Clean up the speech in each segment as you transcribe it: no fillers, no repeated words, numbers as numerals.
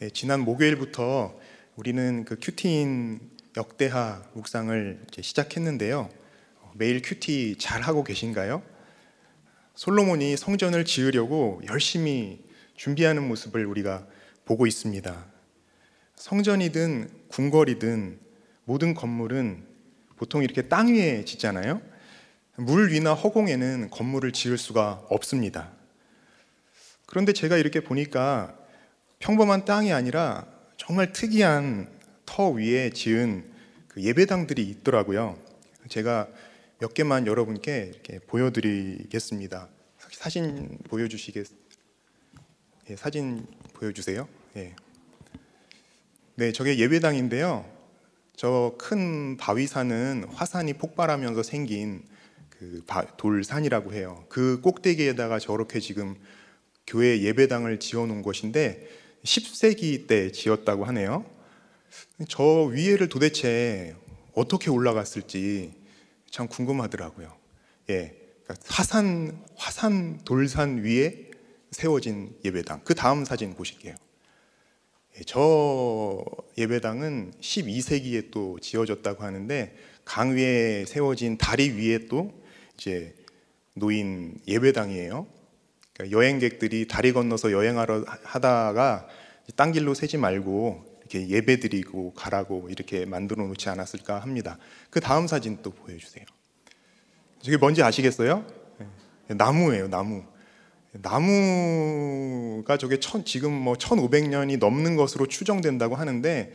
네, 지난 목요일부터 우리는 그 큐티인 역대하 묵상을 이제 시작했는데요. 매일 큐티 잘 하고 계신가요? 솔로몬이 성전을 지으려고 열심히 준비하는 모습을 우리가 보고 있습니다. 성전이든 궁궐이든 모든 건물은 보통 이렇게 땅 위에 짓잖아요. 물 위나 허공에는 건물을 지을 수가 없습니다. 그런데 제가 이렇게 보니까 평범한 땅이 아니라 정말 특이한 터 위에 지은 그 예배당들이 있더라고요. 제가 몇 개만 여러분께 이렇게 보여드리겠습니다. 사진 사진 보여주세요. 예. 네, 저게 예배당인데요. 저 큰 바위산은 화산이 폭발하면서 생긴 그 돌산이라고 해요. 그 꼭대기에다가 저렇게 지금 교회 예배당을 지어놓은 것인데 10세기 때 지었다고 하네요. 저 위에를 도대체 어떻게 올라갔을지 참 궁금하더라고요. 예, 그러니까 화산 돌산 위에 세워진 예배당. 그 다음 사진 보실게요. 예, 저 예배당은 12세기에 또 지어졌다고 하는데 강 위에 세워진 다리 위에 또 이제 놓인 예배당이에요. 그러니까 여행객들이 다리 건너서 여행하러 하다가 딴 길로 새지 말고 이렇게 예배드리고 가라고 이렇게 만들어 놓지 않았을까 합니다. 그 다음 사진 또 보여주세요. 저게 뭔지 아시겠어요? 나무예요, 나무. 나무가 저게 지금 뭐 1500년이 넘는 것으로 추정된다고 하는데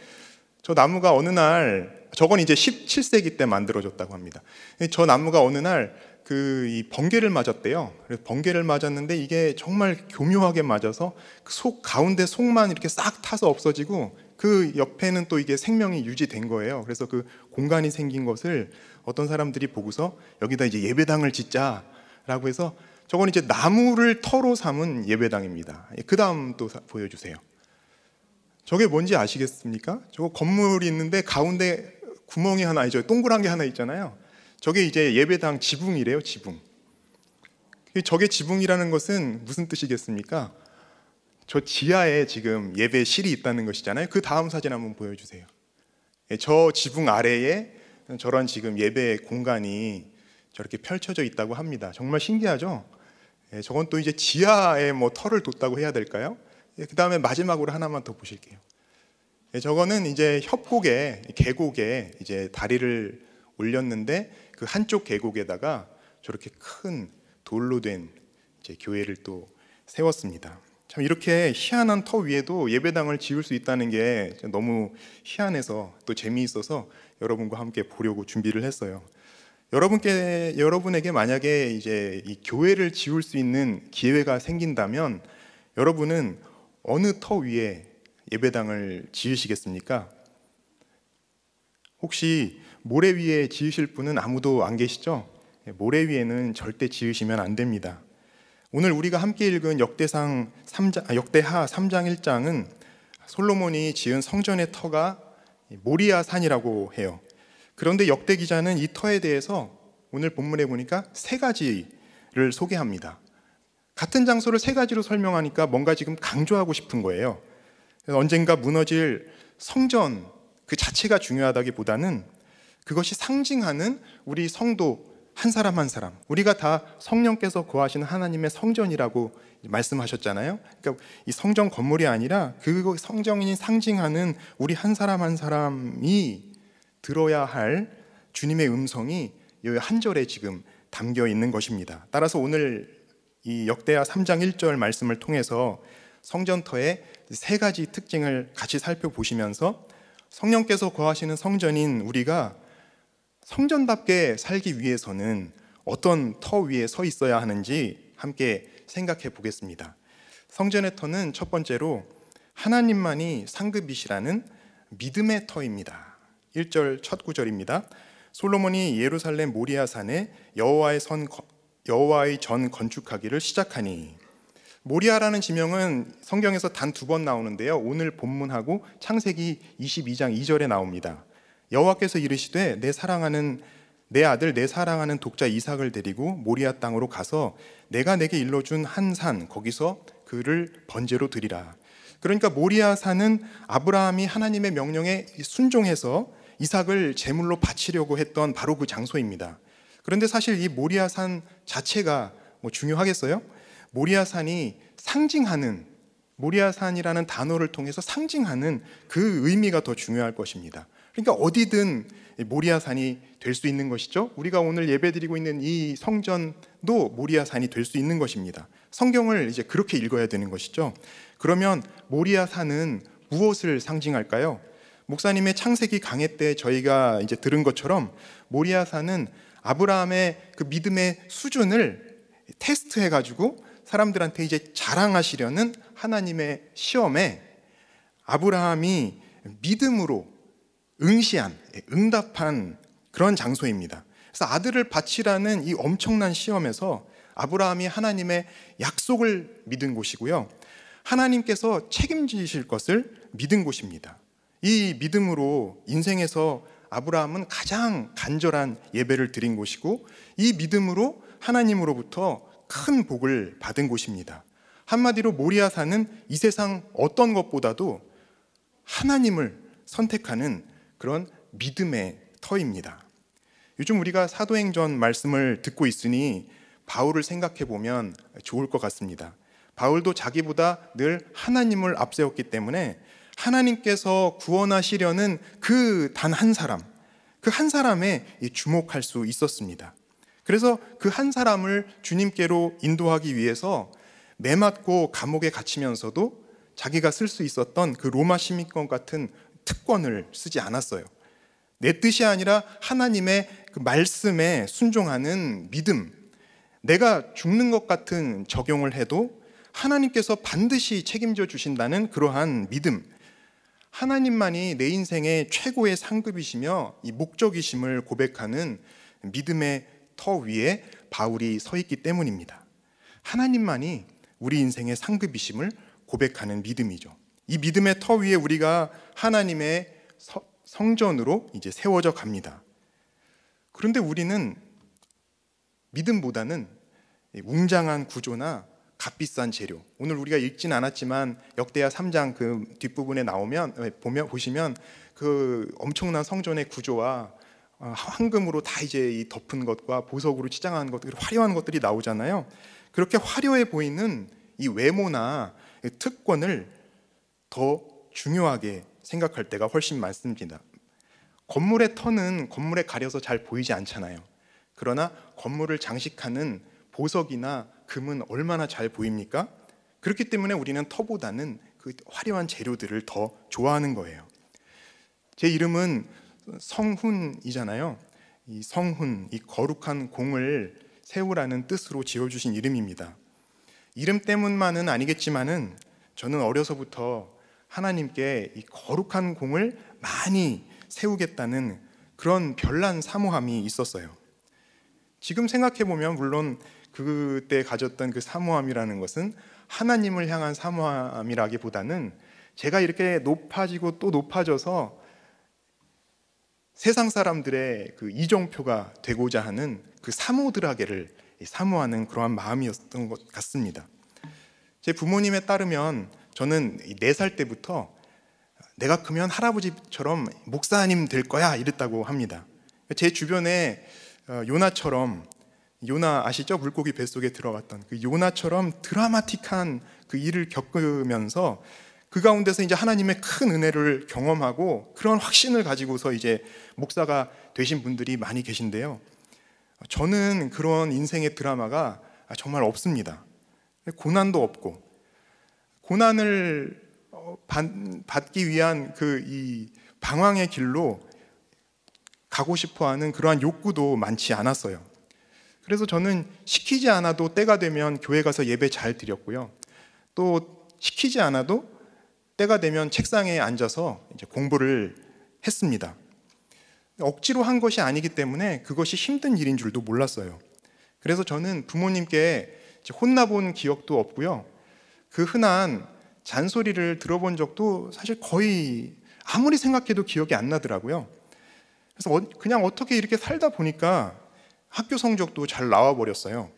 저 나무가 어느 날, 저건 이제 17세기 때 만들어졌다고 합니다. 저 나무가 어느 날 이 번개를 맞았대요. 그래서 번개를 맞았는데 이게 정말 교묘하게 맞아서 그 가운데 속만 이렇게 싹 타서 없어지고 그 옆에는 또 이게 생명이 유지된 거예요. 그래서 그 공간이 생긴 것을 어떤 사람들이 보고서 여기다 이제 예배당을 짓자라고 해서 저건 이제 나무를 터로 삼은 예배당입니다. 그 다음 또 보여주세요. 저게 뭔지 아시겠습니까? 저거 건물이 있는데 가운데 구멍이 하나 있죠. 동그란 게 하나 있잖아요. 저게 이제 예배당 지붕이래요, 지붕. 저게 지붕이라는 것은 무슨 뜻이겠습니까? 저 지하에 지금 예배실이 있다는 것이잖아요. 그 다음 사진 한번 보여주세요. 저 지붕 아래에 저런 지금 예배 공간이 저렇게 펼쳐져 있다고 합니다. 정말 신기하죠? 저건 또 이제 지하에 뭐 털을 뒀다고 해야 될까요? 그 다음에 마지막으로 하나만 더 보실게요. 저거는 이제 계곡에 이제 다리를 올렸는데 그 한쪽 계곡에다가 저렇게 큰 돌로 된 이제 교회를 또 세웠습니다. 참 이렇게 희한한 터 위에도 예배당을 지을 수 있다는 게 너무 희한해서 또 재미있어서 여러분과 함께 보려고 준비를 했어요. 여러분에게 만약에 이제 이 교회를 지을 수 있는 기회가 생긴다면 여러분은 어느 터 위에 예배당을 지으시겠습니까? 혹시 모래 위에 지으실 분은 아무도 안 계시죠? 모래 위에는 절대 지으시면 안 됩니다. 오늘 우리가 함께 읽은 역대하 3장 1장은 솔로몬이 지은 성전의 터가 모리아 산이라고 해요. 그런데 역대 기자는 이 터에 대해서 오늘 본문에 보니까 세 가지를 소개합니다. 같은 장소를 세 가지로 설명하니까 뭔가 지금 강조하고 싶은 거예요. 언젠가 무너질 성전 그 자체가 중요하다기보다는 그것이 상징하는 우리 성도 한 사람 한 사람, 우리가 다 성령께서 거하시는 하나님의 성전이라고 말씀하셨잖아요. 그러니까 이 성전 건물이 아니라 그 성전이 상징하는 우리 한 사람 한 사람이 들어야 할 주님의 음성이 이 한 절에 지금 담겨 있는 것입니다. 따라서 오늘 이 역대하 3장 1절 말씀을 통해서 성전터의 세 가지 특징을 같이 살펴보시면서 성령께서 거하시는 성전인 우리가 성전답게 살기 위해서는 어떤 터 위에 서 있어야 하는지 함께 생각해 보겠습니다. 성전의 터는 첫 번째로 하나님만이 상급이시라는 믿음의 터입니다. 1절 첫 구절입니다. 솔로몬이 예루살렘 모리아산에 여호와의 전 건축하기를 시작하니. 모리아라는 지명은 성경에서 단 2번 나오는데요. 오늘 본문하고 창세기 22장 2절에 나옵니다. 여호와께서 이르시되 내 아들 내 사랑하는 독자 이삭을 데리고 모리아 땅으로 가서 내가 내게 일러준 한 산 거기서 그를 번제로 드리라. 그러니까 모리아산은 아브라함이 하나님의 명령에 순종해서 이삭을 제물로 바치려고 했던 바로 그 장소입니다. 그런데 사실 이 모리아산 자체가 뭐 중요하겠어요? 모리아산이 상징하는, 모리아산이라는 단어를 통해서 상징하는 그 의미가 더 중요할 것입니다. 그러니까 어디든 모리아산이 될 수 있는 것이죠. 우리가 오늘 예배드리고 있는 이 성전도 모리아산이 될 수 있는 것입니다. 성경을 이제 그렇게 읽어야 되는 것이죠. 그러면 모리아산은 무엇을 상징할까요? 목사님의 창세기 강해 때 저희가 이제 들은 것처럼 모리아산은 아브라함의 그 믿음의 수준을 테스트해 가지고 사람들한테 이제 자랑하시려는 하나님의 시험에 아브라함이 믿음으로 응답한 그런 장소입니다. 그래서 아들을 바치라는 이 엄청난 시험에서 아브라함이 하나님의 약속을 믿은 곳이고요, 하나님께서 책임지실 것을 믿은 곳입니다. 이 믿음으로 인생에서 아브라함은 가장 간절한 예배를 드린 곳이고, 이 믿음으로 하나님으로부터 큰 복을 받은 곳입니다. 한마디로 모리아산은 이 세상 어떤 것보다도 하나님을 선택하는 그런 믿음의 터입니다. 요즘 우리가 사도행전 말씀을 듣고 있으니 바울을 생각해 보면 좋을 것 같습니다. 바울도 자기보다 늘 하나님을 앞세웠기 때문에 하나님께서 구원하시려는 그 단 한 사람, 그 한 사람에 주목할 수 있었습니다. 그래서 그 한 사람을 주님께로 인도하기 위해서 매맞고 감옥에 갇히면서도 자기가 쓸 수 있었던 그 로마 시민권 같은 특권을 쓰지 않았어요. 내 뜻이 아니라 하나님의 그 말씀에 순종하는 믿음, 내가 죽는 것 같은 적용을 해도 하나님께서 반드시 책임져 주신다는 그러한 믿음, 하나님만이 내 인생의 최고의 상급이시며 이 목적이심을 고백하는 믿음의 터 위에 바울이 서 있기 때문입니다. 하나님만이 우리 인생의 상급이심을 고백하는 믿음이죠. 이 믿음의 터 위에 우리가 하나님의 성전으로 이제 세워져 갑니다. 그런데 우리는 믿음보다는 웅장한 구조나 값비싼 재료, 오늘 우리가 읽진 않았지만 역대하 3장 그 뒷부분에 보시면 그 엄청난 성전의 구조와 황금으로 다 이제 이 덮은 것과 보석으로 치장한 것들, 화려한 것들이 나오잖아요. 그렇게 화려해 보이는 이 외모나 특권을 더 중요하게 생각할 때가 훨씬 많습니다. 건물의 터는 건물에 가려서 잘 보이지 않잖아요. 그러나 건물을 장식하는 보석이나 금은 얼마나 잘 보입니까? 그렇기 때문에 우리는 터보다는 그 화려한 재료들을 더 좋아하는 거예요. 제 이름은 성훈이잖아요. 이 성훈, 이 거룩한 공을 세우라는 뜻으로 지어주신 이름입니다. 이름 때문만은 아니겠지만은 저는 어려서부터 하나님께 이 거룩한 공을 많이 세우겠다는 그런 별난 사모함이 있었어요. 지금 생각해보면 물론 그때 가졌던 그 사모함이라는 것은 하나님을 향한 사모함이라기보다는 제가 이렇게 높아지고 또 높아져서 세상 사람들의 그 이정표가 되고자 하는 그 사모들에게를 사모하는 그러한 마음이었던 것 같습니다. 제 부모님에 따르면 저는 4살 때부터 내가 크면 할아버지처럼 목사님 될 거야 이랬다고 합니다. 제 주변에 요나처럼, 요나 아시죠? 물고기 뱃속에 들어갔던 그 요나처럼 드라마틱한 그 일을 겪으면서 그 가운데서 이제 하나님의 큰 은혜를 경험하고 그런 확신을 가지고서 이제 목사가 되신 분들이 많이 계신데요. 저는 그런 인생의 드라마가 정말 없습니다. 고난도 없고, 고난을 받기 위한 그 이 방황의 길로 가고 싶어하는 그러한 욕구도 많지 않았어요. 그래서 저는 시키지 않아도 때가 되면 교회 가서 예배 잘 드렸고요. 또 시키지 않아도 때가 되면 책상에 앉아서 이제 공부를 했습니다. 억지로 한 것이 아니기 때문에 그것이 힘든 일인 줄도 몰랐어요. 그래서 저는 부모님께 혼나본 기억도 없고요. 그 흔한 잔소리를 들어본 적도 사실 거의 아무리 생각해도 기억이 안 나더라고요. 그래서 그냥 어떻게 이렇게 살다 보니까 학교 성적도 잘 나와 버렸어요.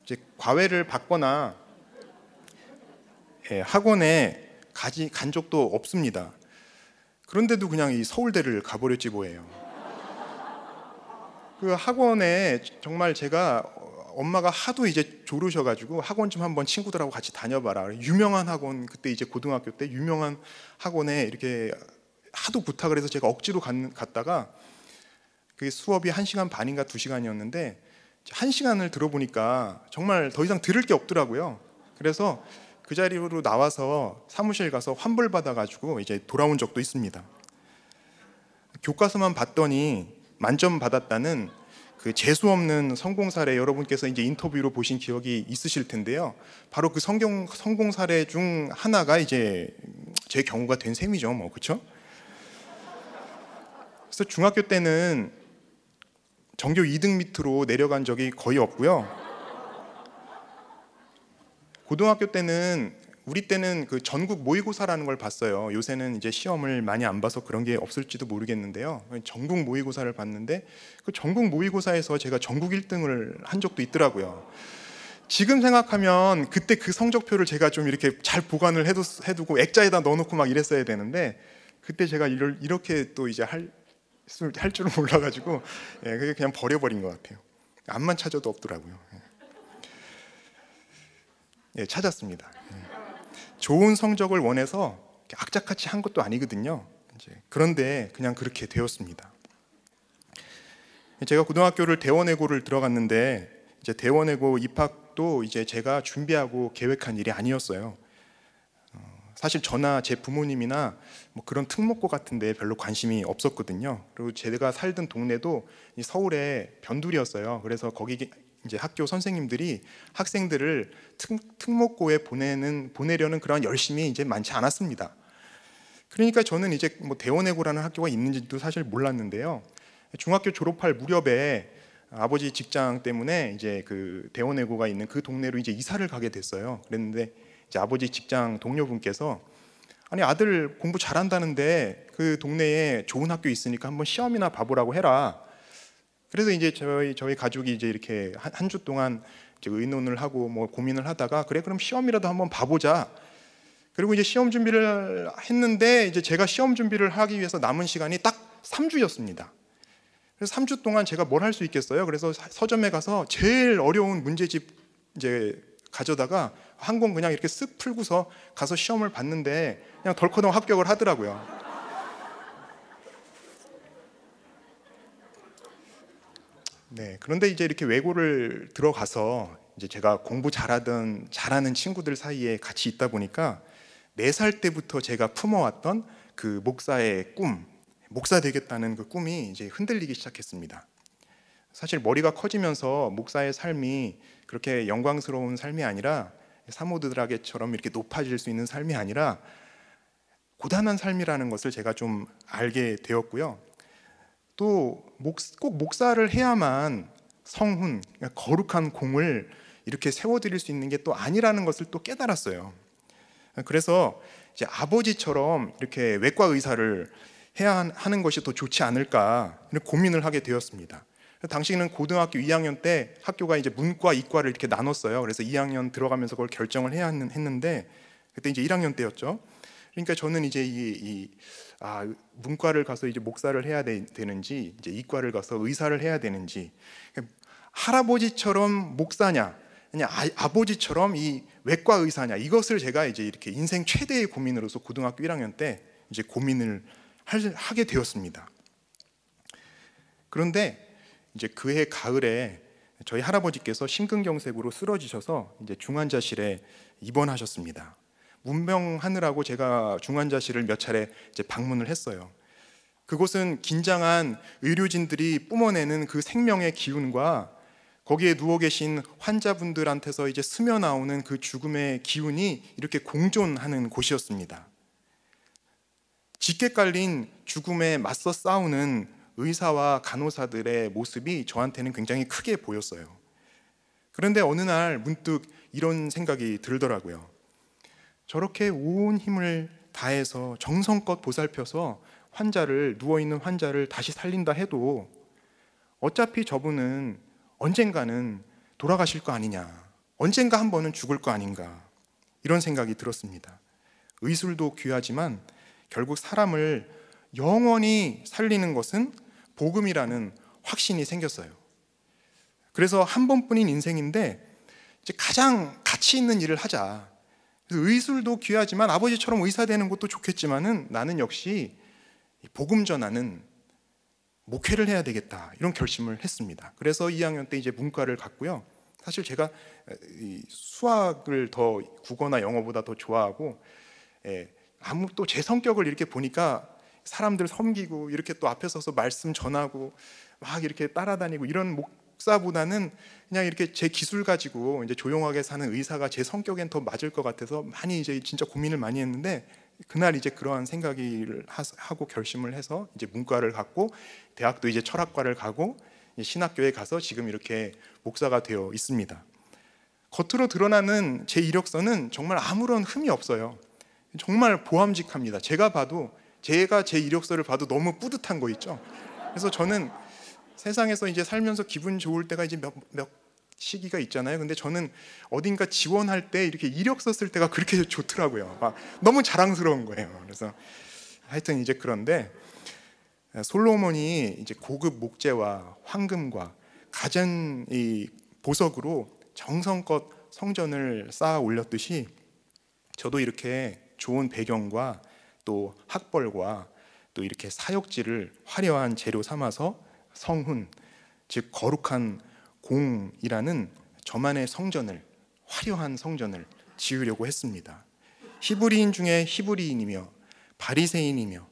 이제 과외를 받거나 학원에 간 적도 없습니다. 그런데도 그냥 이 서울대를 가버렸지 뭐예요. 그 학원에 정말 제가 엄마가 하도 이제 조르셔가지고 학원 좀 한번 친구들하고 같이 다녀봐라. 유명한 학원, 그때 이제 고등학교 때 유명한 학원에 이렇게 하도 부탁을 해서 제가 억지로 갔다가 그 수업이 1시간 반인가 2시간이었는데 1시간을 들어보니까 정말 더 이상 들을 게 없더라고요. 그래서 그 자리로 나와서 사무실 가서 환불 받아가지고 이제 돌아온 적도 있습니다. 교과서만 봤더니 만점 받았다는 그 재수 없는 성공 사례, 여러분께서 이제 인터뷰로 보신 기억이 있으실 텐데요. 바로 그 성공 사례 중 하나가 이제 제 경우가 된 셈이죠, 뭐 그렇죠? 그래서 중학교 때는 전교 2등 밑으로 내려간 적이 거의 없고요. 고등학교 때는 우리 때는 그 전국 모의고사라는 걸 봤어요. 요새는 이제 시험을 많이 안 봐서 그런 게 없을지도 모르겠는데요. 전국 모의고사를 봤는데 그 전국 모의고사에서 제가 전국 1등을 한 적도 있더라고요. 지금 생각하면 그때 그 성적표를 제가 좀 이렇게 잘 보관을 해두고 액자에다 넣어놓고 막 이랬어야 되는데 그때 제가 이렇게 또 이제 할 줄은 몰라가지고 그게 그냥 버려버린 것 같아요. 암만 찾아도 없더라고요. 찾았습니다. 좋은 성적을 원해서 악착같이 한 것도 아니거든요. 그런데 그냥 그렇게 되었습니다. 제가 고등학교를 대원외고를 들어갔는데 이제 대원외고 입학도 이제 제가 준비하고 계획한 일이 아니었어요. 사실 저나 제 부모님이나 뭐 그런 특목고 같은데 별로 관심이 없었거든요. 그리고 제가 살던 동네도 서울의 변두리였어요. 그래서 거기 이제 학교 선생님들이 학생들을 특목고에 보내려는 그런 열심이 이제 많지 않았습니다. 그러니까 저는 이제 뭐 대원외고라는 학교가 있는지도 사실 몰랐는데요. 중학교 졸업할 무렵에 아버지 직장 때문에 이제 그 대원외고가 있는 그 동네로 이제 이사를 가게 됐어요. 그랬는데 이제 아버지 직장 동료분께서 아니 아들 공부 잘한다는데 그 동네에 좋은 학교 있으니까 한번 시험이나 봐보라고 해라. 그래서 이제 저희 가족이 이제 이렇게 한 주 동안 이제 의논을 하고 뭐 고민을 하다가 그래 그럼 시험이라도 한번 봐보자. 그리고 이제 시험 준비를 했는데 이제 제가 시험 준비를 하기 위해서 남은 시간이 딱 3주였습니다. 그래서 3주 동안 제가 뭘 할 수 있겠어요? 그래서 서점에 가서 제일 어려운 문제집 이제 가져다가 한 권 그냥 이렇게 쓱 풀고서 가서 시험을 봤는데 그냥 덜커덩 합격을 하더라고요. 네, 그런데 이제 이렇게 외고를 들어가서 이제 제가 공부 잘하는 친구들 사이에 같이 있다 보니까 4살 때부터 제가 품어왔던 그 목사의 꿈, 목사 되겠다는 그 꿈이 이제 흔들리기 시작했습니다. 사실 머리가 커지면서 목사의 삶이 그렇게 영광스러운 삶이 아니라 사모들에게처럼 이렇게 높아질 수 있는 삶이 아니라 고단한 삶이라는 것을 제가 좀 알게 되었고요. 또 꼭 목사를 해야만 성훈, 그러니까 거룩한 공을 이렇게 세워드릴 수 있는 게 또 아니라는 것을 또 깨달았어요. 그래서 이제 아버지처럼 이렇게 외과 의사를 해야 하는 것이 더 좋지 않을까 고민을 하게 되었습니다. 당시에는 고등학교 2학년 때 학교가 이제 문과, 이과를 이렇게 나눴어요. 그래서 2학년 들어가면서 그걸 결정을 해야 했는데 그때 이제 1학년 때였죠. 그러니까 저는 이제 문과를 가서 이제 목사를 해야 되는지 이제 이과를 가서 의사를 해야 되는지 할아버지처럼 목사냐 아니면 아버지처럼 이 외과 의사냐 이것을 제가 이제 이렇게 인생 최대의 고민으로서 고등학교 1학년 때 이제 고민을 하게 되었습니다. 그런데 이제 그해 가을에 저희 할아버지께서 심근경색으로 쓰러지셔서 이제 중환자실에 입원하셨습니다. 문병하느라고 제가 중환자실을 몇 차례 이제 방문을 했어요. 그곳은 긴장한 의료진들이 뿜어내는 그 생명의 기운과 거기에 누워 계신 환자분들한테서 이제 스며 나오는 그 죽음의 기운이 이렇게 공존하는 곳이었습니다. 짙게 깔린 죽음에 맞서 싸우는 의사와 간호사들의 모습이 저한테는 굉장히 크게 보였어요. 그런데 어느 날 문득 이런 생각이 들더라고요. 저렇게 온 힘을 다해서 정성껏 보살펴서 누워있는 환자를 다시 살린다 해도 어차피 저분은 언젠가는 돌아가실 거 아니냐, 언젠가 한 번은 죽을 거 아닌가, 이런 생각이 들었습니다. 의술도 귀하지만 결국 사람을 영원히 살리는 것은 복음이라는 확신이 생겼어요. 그래서 한 번뿐인 인생인데 이제 가장 가치 있는 일을 하자. 그래서 의술도 귀하지만 아버지처럼 의사 되는 것도 좋겠지만은 나는 역시 복음 전하는 목회를 해야 되겠다, 이런 결심을 했습니다. 그래서 2학년 때 이제 문과를 갔고요. 사실 제가 수학을 더 국어나 영어보다 더 좋아하고, 아무 또 제 성격을 이렇게 보니까 사람들 섬기고 이렇게 또 앞에 서서 말씀 전하고 막 이렇게 따라다니고 이런 목사보다는 그냥 이렇게 제 기술 가지고 이제 조용하게 사는 의사가 제 성격엔 더 맞을 것 같아서 많이 이제 진짜 고민을 많이 했는데, 그날 이제 그러한 생각을 하고 결심을 해서 이제 문과를 갔고, 대학도 이제 철학과를 가고 신학교에 가서 지금 이렇게 목사가 되어 있습니다. 겉으로 드러나는 제 이력서는 정말 아무런 흠이 없어요. 정말 보람직합니다. 제가 제 이력서를 봐도 너무 뿌듯한 거 있죠. 그래서 저는 세상에서 이제 살면서 기분 좋을 때가 이제 몇 시기가 있잖아요. 근데 저는 어딘가 지원할 때 이렇게 이력서 쓸 때가 그렇게 좋더라고요. 막 너무 자랑스러운 거예요. 그래서 하여튼 이제 그런데 솔로몬이 이제 고급 목재와 황금과 가전 이 보석으로 정성껏 성전을 쌓아 올렸듯이, 저도 이렇게 좋은 배경과 또 학벌과 또 이렇게 사역지를 화려한 재료 삼아서 성훈, 즉 거룩한 공이라는 저만의 성전을, 화려한 성전을 지으려고 했습니다. 히브리인 중에 히브리인이며 바리새인이며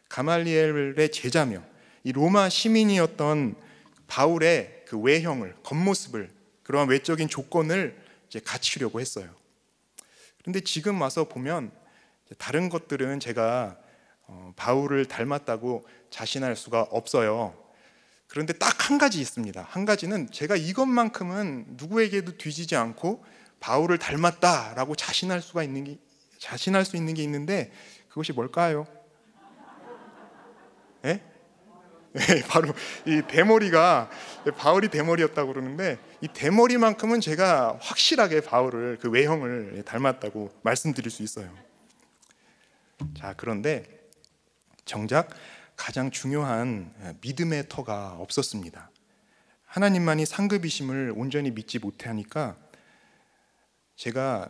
가말리엘의 제자며 이 로마 시민이었던 바울의 그 외형을, 겉모습을, 그러한 외적인 조건을 이제 갖추려고 했어요. 그런데 지금 와서 보면 다른 것들은 제가 바울을 닮았다고 자신할 수가 없어요. 그런데 딱 한 가지 있습니다. 한 가지는 제가 이것만큼은 누구에게도 뒤지지 않고 바울을 닮았다라고 자신할 수 있는 게 있는데, 그것이 뭘까요? 네? 네, 바로 이 대머리가, 바울이 대머리였다고 그러는데, 이 대머리만큼은 제가 확실하게 바울을, 그 외형을 닮았다고 말씀드릴 수 있어요. 자, 그런데 정작 가장 중요한 믿음의 터가 없었습니다. 하나님만이 상급이심을 온전히 믿지 못하니까 제가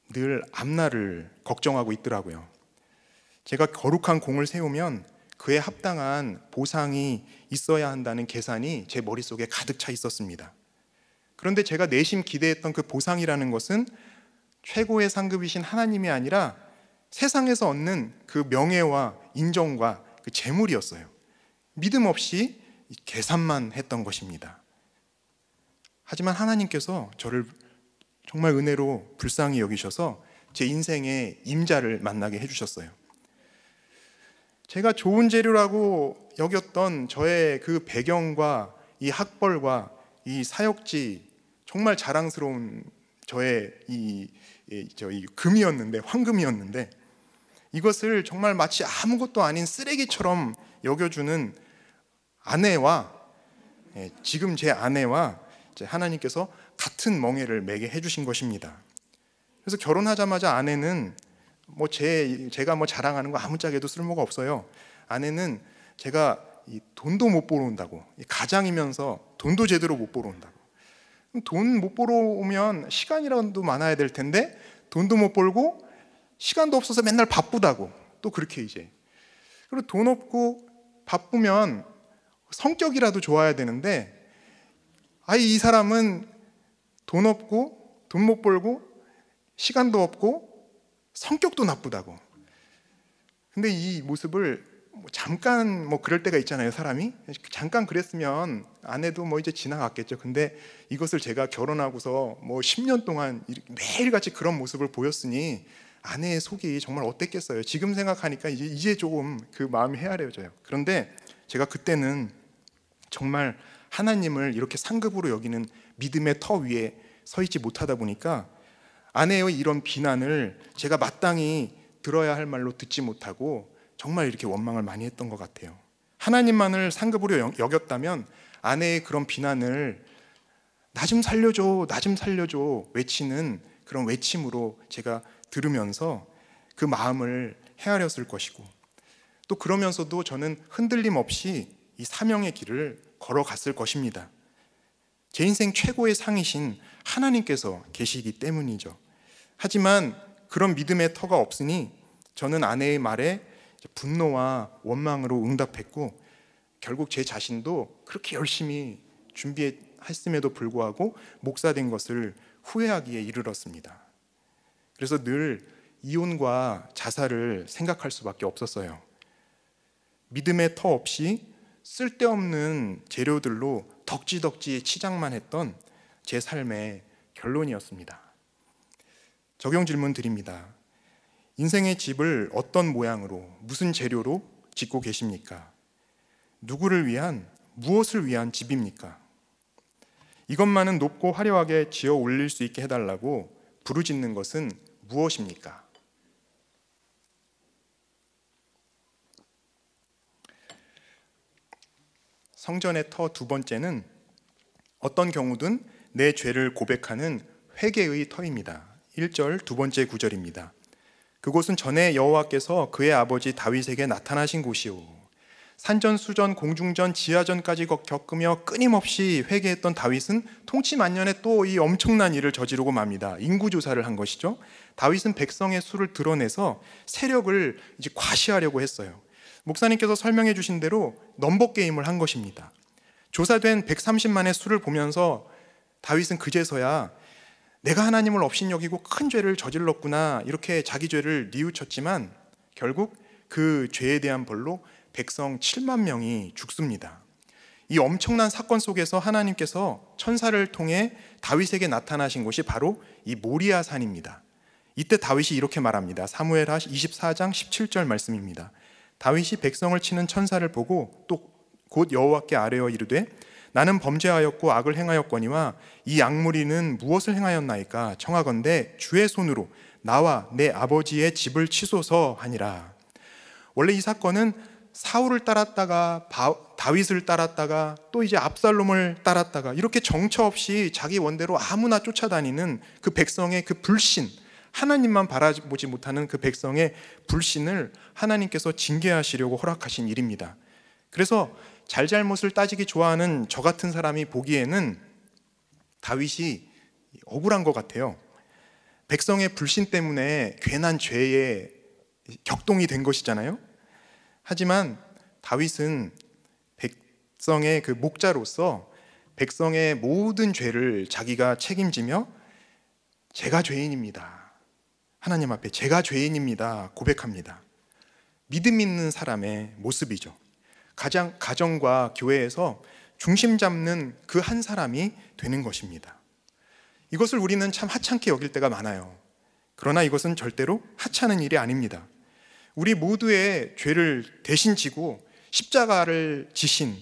늘 앞날을 걱정하고 있더라고요. 제가 거룩한 공을 세우면 그에 합당한 보상이 있어야 한다는 계산이 제 머릿속에 가득 차 있었습니다. 그런데 제가 내심 기대했던 그 보상이라는 것은 최고의 상급이신 하나님이 아니라 세상에서 얻는 그 명예와 인정과 그 재물이었어요. 믿음 없이 계산만 했던 것입니다. 하지만 하나님께서 저를 정말 은혜로 불쌍히 여기셔서 제 인생의 임자를 만나게 해주셨어요. 제가 좋은 재료라고 여겼던 저의 그 배경과 이 학벌과 이 사역지, 정말 자랑스러운 저의 이 금이었는데, 황금이었는데, 이것을 정말 마치 아무것도 아닌 쓰레기처럼 여겨주는 아내와, 지금 제 아내와 하나님께서 같은 멍에를 매게 해주신 것입니다. 그래서 결혼하자마자 아내는 제가 자랑하는 거 아무짝에도 쓸모가 없어요. 아내는 제가 돈도 못 벌어온다고, 가장이면서 돈도 제대로 못 벌어온다고. 돈 못 벌어오면 시간이라도 많아야 될 텐데 돈도 못 벌고 시간도 없어서 맨날 바쁘다고, 또 그렇게 이제. 그리고 돈 없고 바쁘면 성격이라도 좋아야 되는데, 이 사람은 돈 없고 돈 못 벌고 시간도 없고 성격도 나쁘다고. 근데 이 모습을 잠깐 그럴 때가 있잖아요, 사람이. 잠깐 그랬으면 아내도 이제 지나갔겠죠. 근데 이것을 제가 결혼하고서 10년 동안 매일같이 그런 모습을 보였으니 아내의 속이 정말 어땠겠어요. 지금 생각하니까 이제 조금 그 마음이 헤아려져요. 그런데 제가 그때는 정말 하나님을 이렇게 상급으로 여기는 믿음의 터 위에 서 있지 못하다 보니까 아내의 이런 비난을 제가 마땅히 들어야 할 말로 듣지 못하고 정말 이렇게 원망을 많이 했던 것 같아요. 하나님만을 상급으로 여겼다면 아내의 그런 비난을 나 좀 살려줘, 나 좀 살려줘 외치는 그런 외침으로 제가 들으면서 그 마음을 헤아렸을 것이고, 또 그러면서도 저는 흔들림 없이 이 사명의 길을 걸어갔을 것입니다. 제 인생 최고의 상이신 하나님께서 계시기 때문이죠. 하지만 그런 믿음의 터가 없으니 저는 아내의 말에 분노와 원망으로 응답했고, 결국 제 자신도 그렇게 열심히 준비했음에도 불구하고 목사된 것을 후회하기에 이르렀습니다. 그래서 늘 이혼과 자살을 생각할 수밖에 없었어요. 믿음의 터 없이 쓸데없는 재료들로 덕지덕지 치장만 했던 제 삶의 결론이었습니다. 적용 질문 드립니다. 인생의 집을 어떤 모양으로, 무슨 재료로 짓고 계십니까? 누구를 위한, 무엇을 위한 집입니까? 이것만은 높고 화려하게 지어 올릴 수 있게 해달라고 부르짖는 것은 무엇입니까? 성전의 터 두 번째는 어떤 경우든 내 죄를 고백하는 회개의 터입니다. 1절 두 번째 구절입니다. 그곳은 전에 여호와께서 그의 아버지 다윗에게 나타나신 곳이오. 산전수전 공중전 지하전까지 겪으며 끊임없이 회개했던 다윗은 통치만년에 또 이 엄청난 일을 저지르고 맙니다. 인구조사를 한 것이죠. 다윗은 백성의 수를 드러내서 세력을 이제 과시하려고 했어요. 목사님께서 설명해 주신 대로 넘버 게임을 한 것입니다. 조사된 130만의 수를 보면서 다윗은 그제서야 내가 하나님을 업신여기고 큰 죄를 저질렀구나, 이렇게 자기 죄를 뉘우쳤지만 결국 그 죄에 대한 벌로 백성 7만 명이 죽습니다. 이 엄청난 사건 속에서 하나님께서 천사를 통해 다윗에게 나타나신 곳이 바로 이 모리아 산입니다. 이때 다윗이 이렇게 말합니다. 사무엘하 24장 17절 말씀입니다. 다윗이 백성을 치는 천사를 보고 또 곧 여호와께 아뢰어 이르되 나는 범죄하였고 악을 행하였거니와 이 악무리는 무엇을 행하였나이까? 청하건대 주의 손으로 나와 내 아버지의 집을 치소서 하니라. 원래 이 사건은 사울을 따랐다가 다윗을 따랐다가 또 이제 압살롬을 따랐다가 이렇게 정처 없이 자기 원대로 아무나 쫓아다니는 그 백성의 그 불신, 하나님만 바라보지 못하는 그 백성의 불신을 하나님께서 징계하시려고 허락하신 일입니다. 그래서 잘잘못을 따지기 좋아하는 저 같은 사람이 보기에는 다윗이 억울한 것 같아요. 백성의 불신 때문에 괜한 죄에 격동이 된 것이잖아요. 하지만 다윗은 백성의 그 목자로서 백성의 모든 죄를 자기가 책임지며 제가 죄인입니다, 하나님 앞에 제가 죄인입니다 고백합니다. 믿음 있는 사람의 모습이죠. 가정과 교회에서 중심 잡는 그 한 사람이 되는 것입니다. 이것을 우리는 참 하찮게 여길 때가 많아요. 그러나 이것은 절대로 하찮은 일이 아닙니다. 우리 모두의 죄를 대신 지고 십자가를 지신,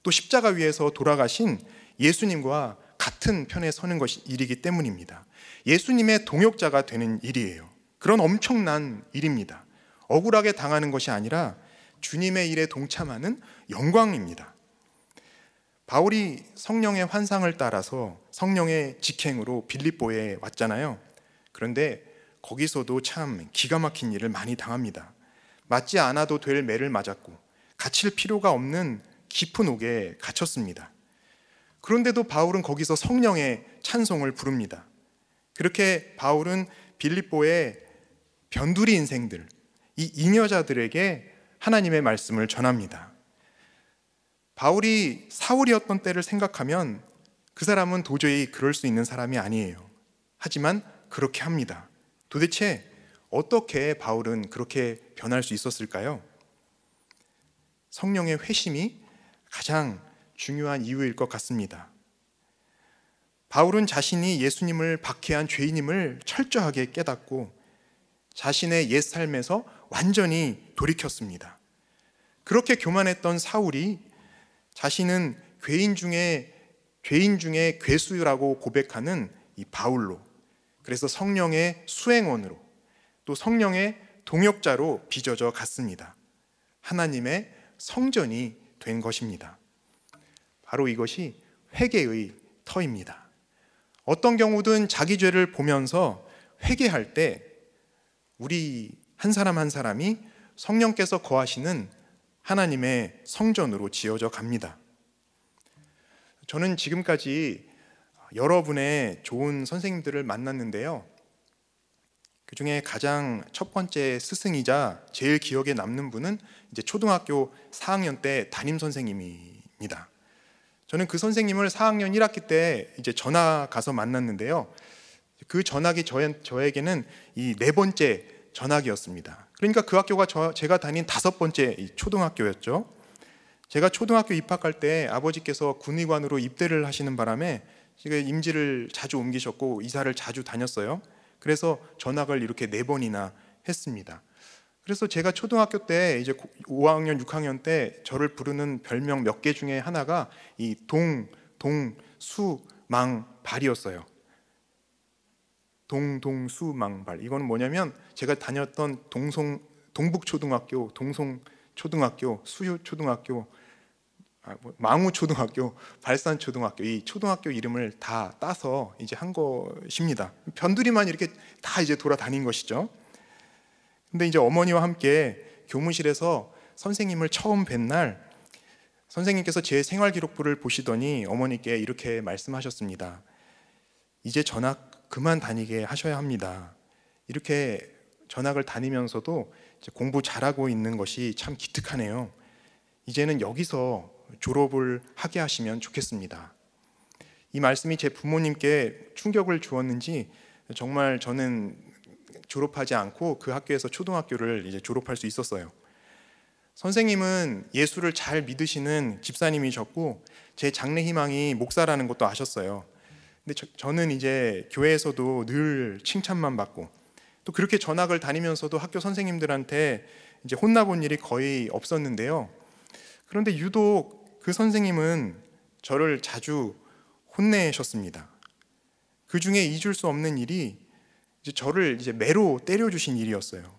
또 십자가 위에서 돌아가신 예수님과 같은 편에 서는 것이 일이기 때문입니다. 예수님의 동역자가 되는 일이에요. 그런 엄청난 일입니다. 억울하게 당하는 것이 아니라 주님의 일에 동참하는 영광입니다. 바울이 성령의 환상을 따라서 성령의 직행으로 빌립보에 왔잖아요. 그런데 거기서도 참 기가 막힌 일을 많이 당합니다. 맞지 않아도 될 매를 맞았고 갇힐 필요가 없는 깊은 옥에 갇혔습니다. 그런데도 바울은 거기서 성령의 찬송을 부릅니다. 그렇게 바울은 빌립보의 변두리 인생들, 이 잉여자들에게 하나님의 말씀을 전합니다. 바울이 사울이었던 때를 생각하면 그 사람은 도저히 그럴 수 있는 사람이 아니에요. 하지만 그렇게 합니다. 도대체 어떻게 바울은 그렇게 변할 수 있었을까요? 성령의 회심이 가장 중요한 이유일 것 같습니다. 바울은 자신이 예수님을 박해한 죄인임을 철저하게 깨닫고 자신의 옛 삶에서 완전히 돌이켰습니다. 그렇게 교만했던 사울이 자신은 죄인 중에 괴수라고 고백하는 이 바울로, 그래서 성령의 수행원으로 또 성령의 동역자로 빚어져 갔습니다. 하나님의 성전이 된 것입니다. 바로 이것이 회개의 터입니다. 어떤 경우든 자기 죄를 보면서 회개할 때 우리 한 사람 한 사람이 성령께서 거하시는 하나님의 성전으로 지어져 갑니다. 저는 지금까지 여러분의 좋은 선생님들을 만났는데요. 그 중에 가장 첫 번째 스승이자 제일 기억에 남는 분은 이제 초등학교 4학년 때 담임 선생님입니다. 저는 그 선생님을 4학년 1학기 때 이제 전학 가서 만났는데요. 그 전학이 저에게는 이 네 번째 전학이었습니다. 그러니까 그 학교가 제가 다닌 다섯 번째 초등학교였죠. 제가 초등학교 입학할 때 아버지께서 군의관으로 입대를 하시는 바람에 제가 임지를 자주 옮기셨고 이사를 자주 다녔어요. 그래서 전학을 이렇게 4번이나 했습니다. 그래서 제가 초등학교 때 이제 5학년, 6학년 때 저를 부르는 별명 몇 개 중에 하나가 이 동수망발이었어요. 동수망발. 이거는 뭐냐면 제가 다녔던 동북초등학교, 동송초등학교, 수유초등학교, 망우초등학교, 발산초등학교, 이 초등학교 이름을 다 따서 이제 한 것입니다. 변두리만 이렇게 다 이제 돌아다닌 것이죠. 근데 이제 어머니와 함께 교무실에서 선생님을 처음 뵌 날, 선생님께서 제 생활기록부를 보시더니 어머니께 이렇게 말씀하셨습니다. 이제 전학 그만 다니게 하셔야 합니다. 이렇게 전학을 다니면서도 공부 잘하고 있는 것이 참 기특하네요. 이제는 여기서 졸업을 하게 하시면 좋겠습니다. 이 말씀이 제 부모님께 충격을 주었는지 정말 저는 졸업하지 않고 그 학교에서 초등학교를 이제 졸업할 수 있었어요. 선생님은 예수를 잘 믿으시는 집사님이셨고 제 장래 희망이 목사라는 것도 아셨어요. 근데 저는 이제 교회에서도 늘 칭찬만 받고 또 그렇게 전학을 다니면서도 학교 선생님들한테 이제 혼나본 일이 거의 없었는데요. 그런데 유독 그 선생님은 저를 자주 혼내셨습니다. 그 중에 잊을 수 없는 일이 이제 저를 이제 매로 때려주신 일이었어요.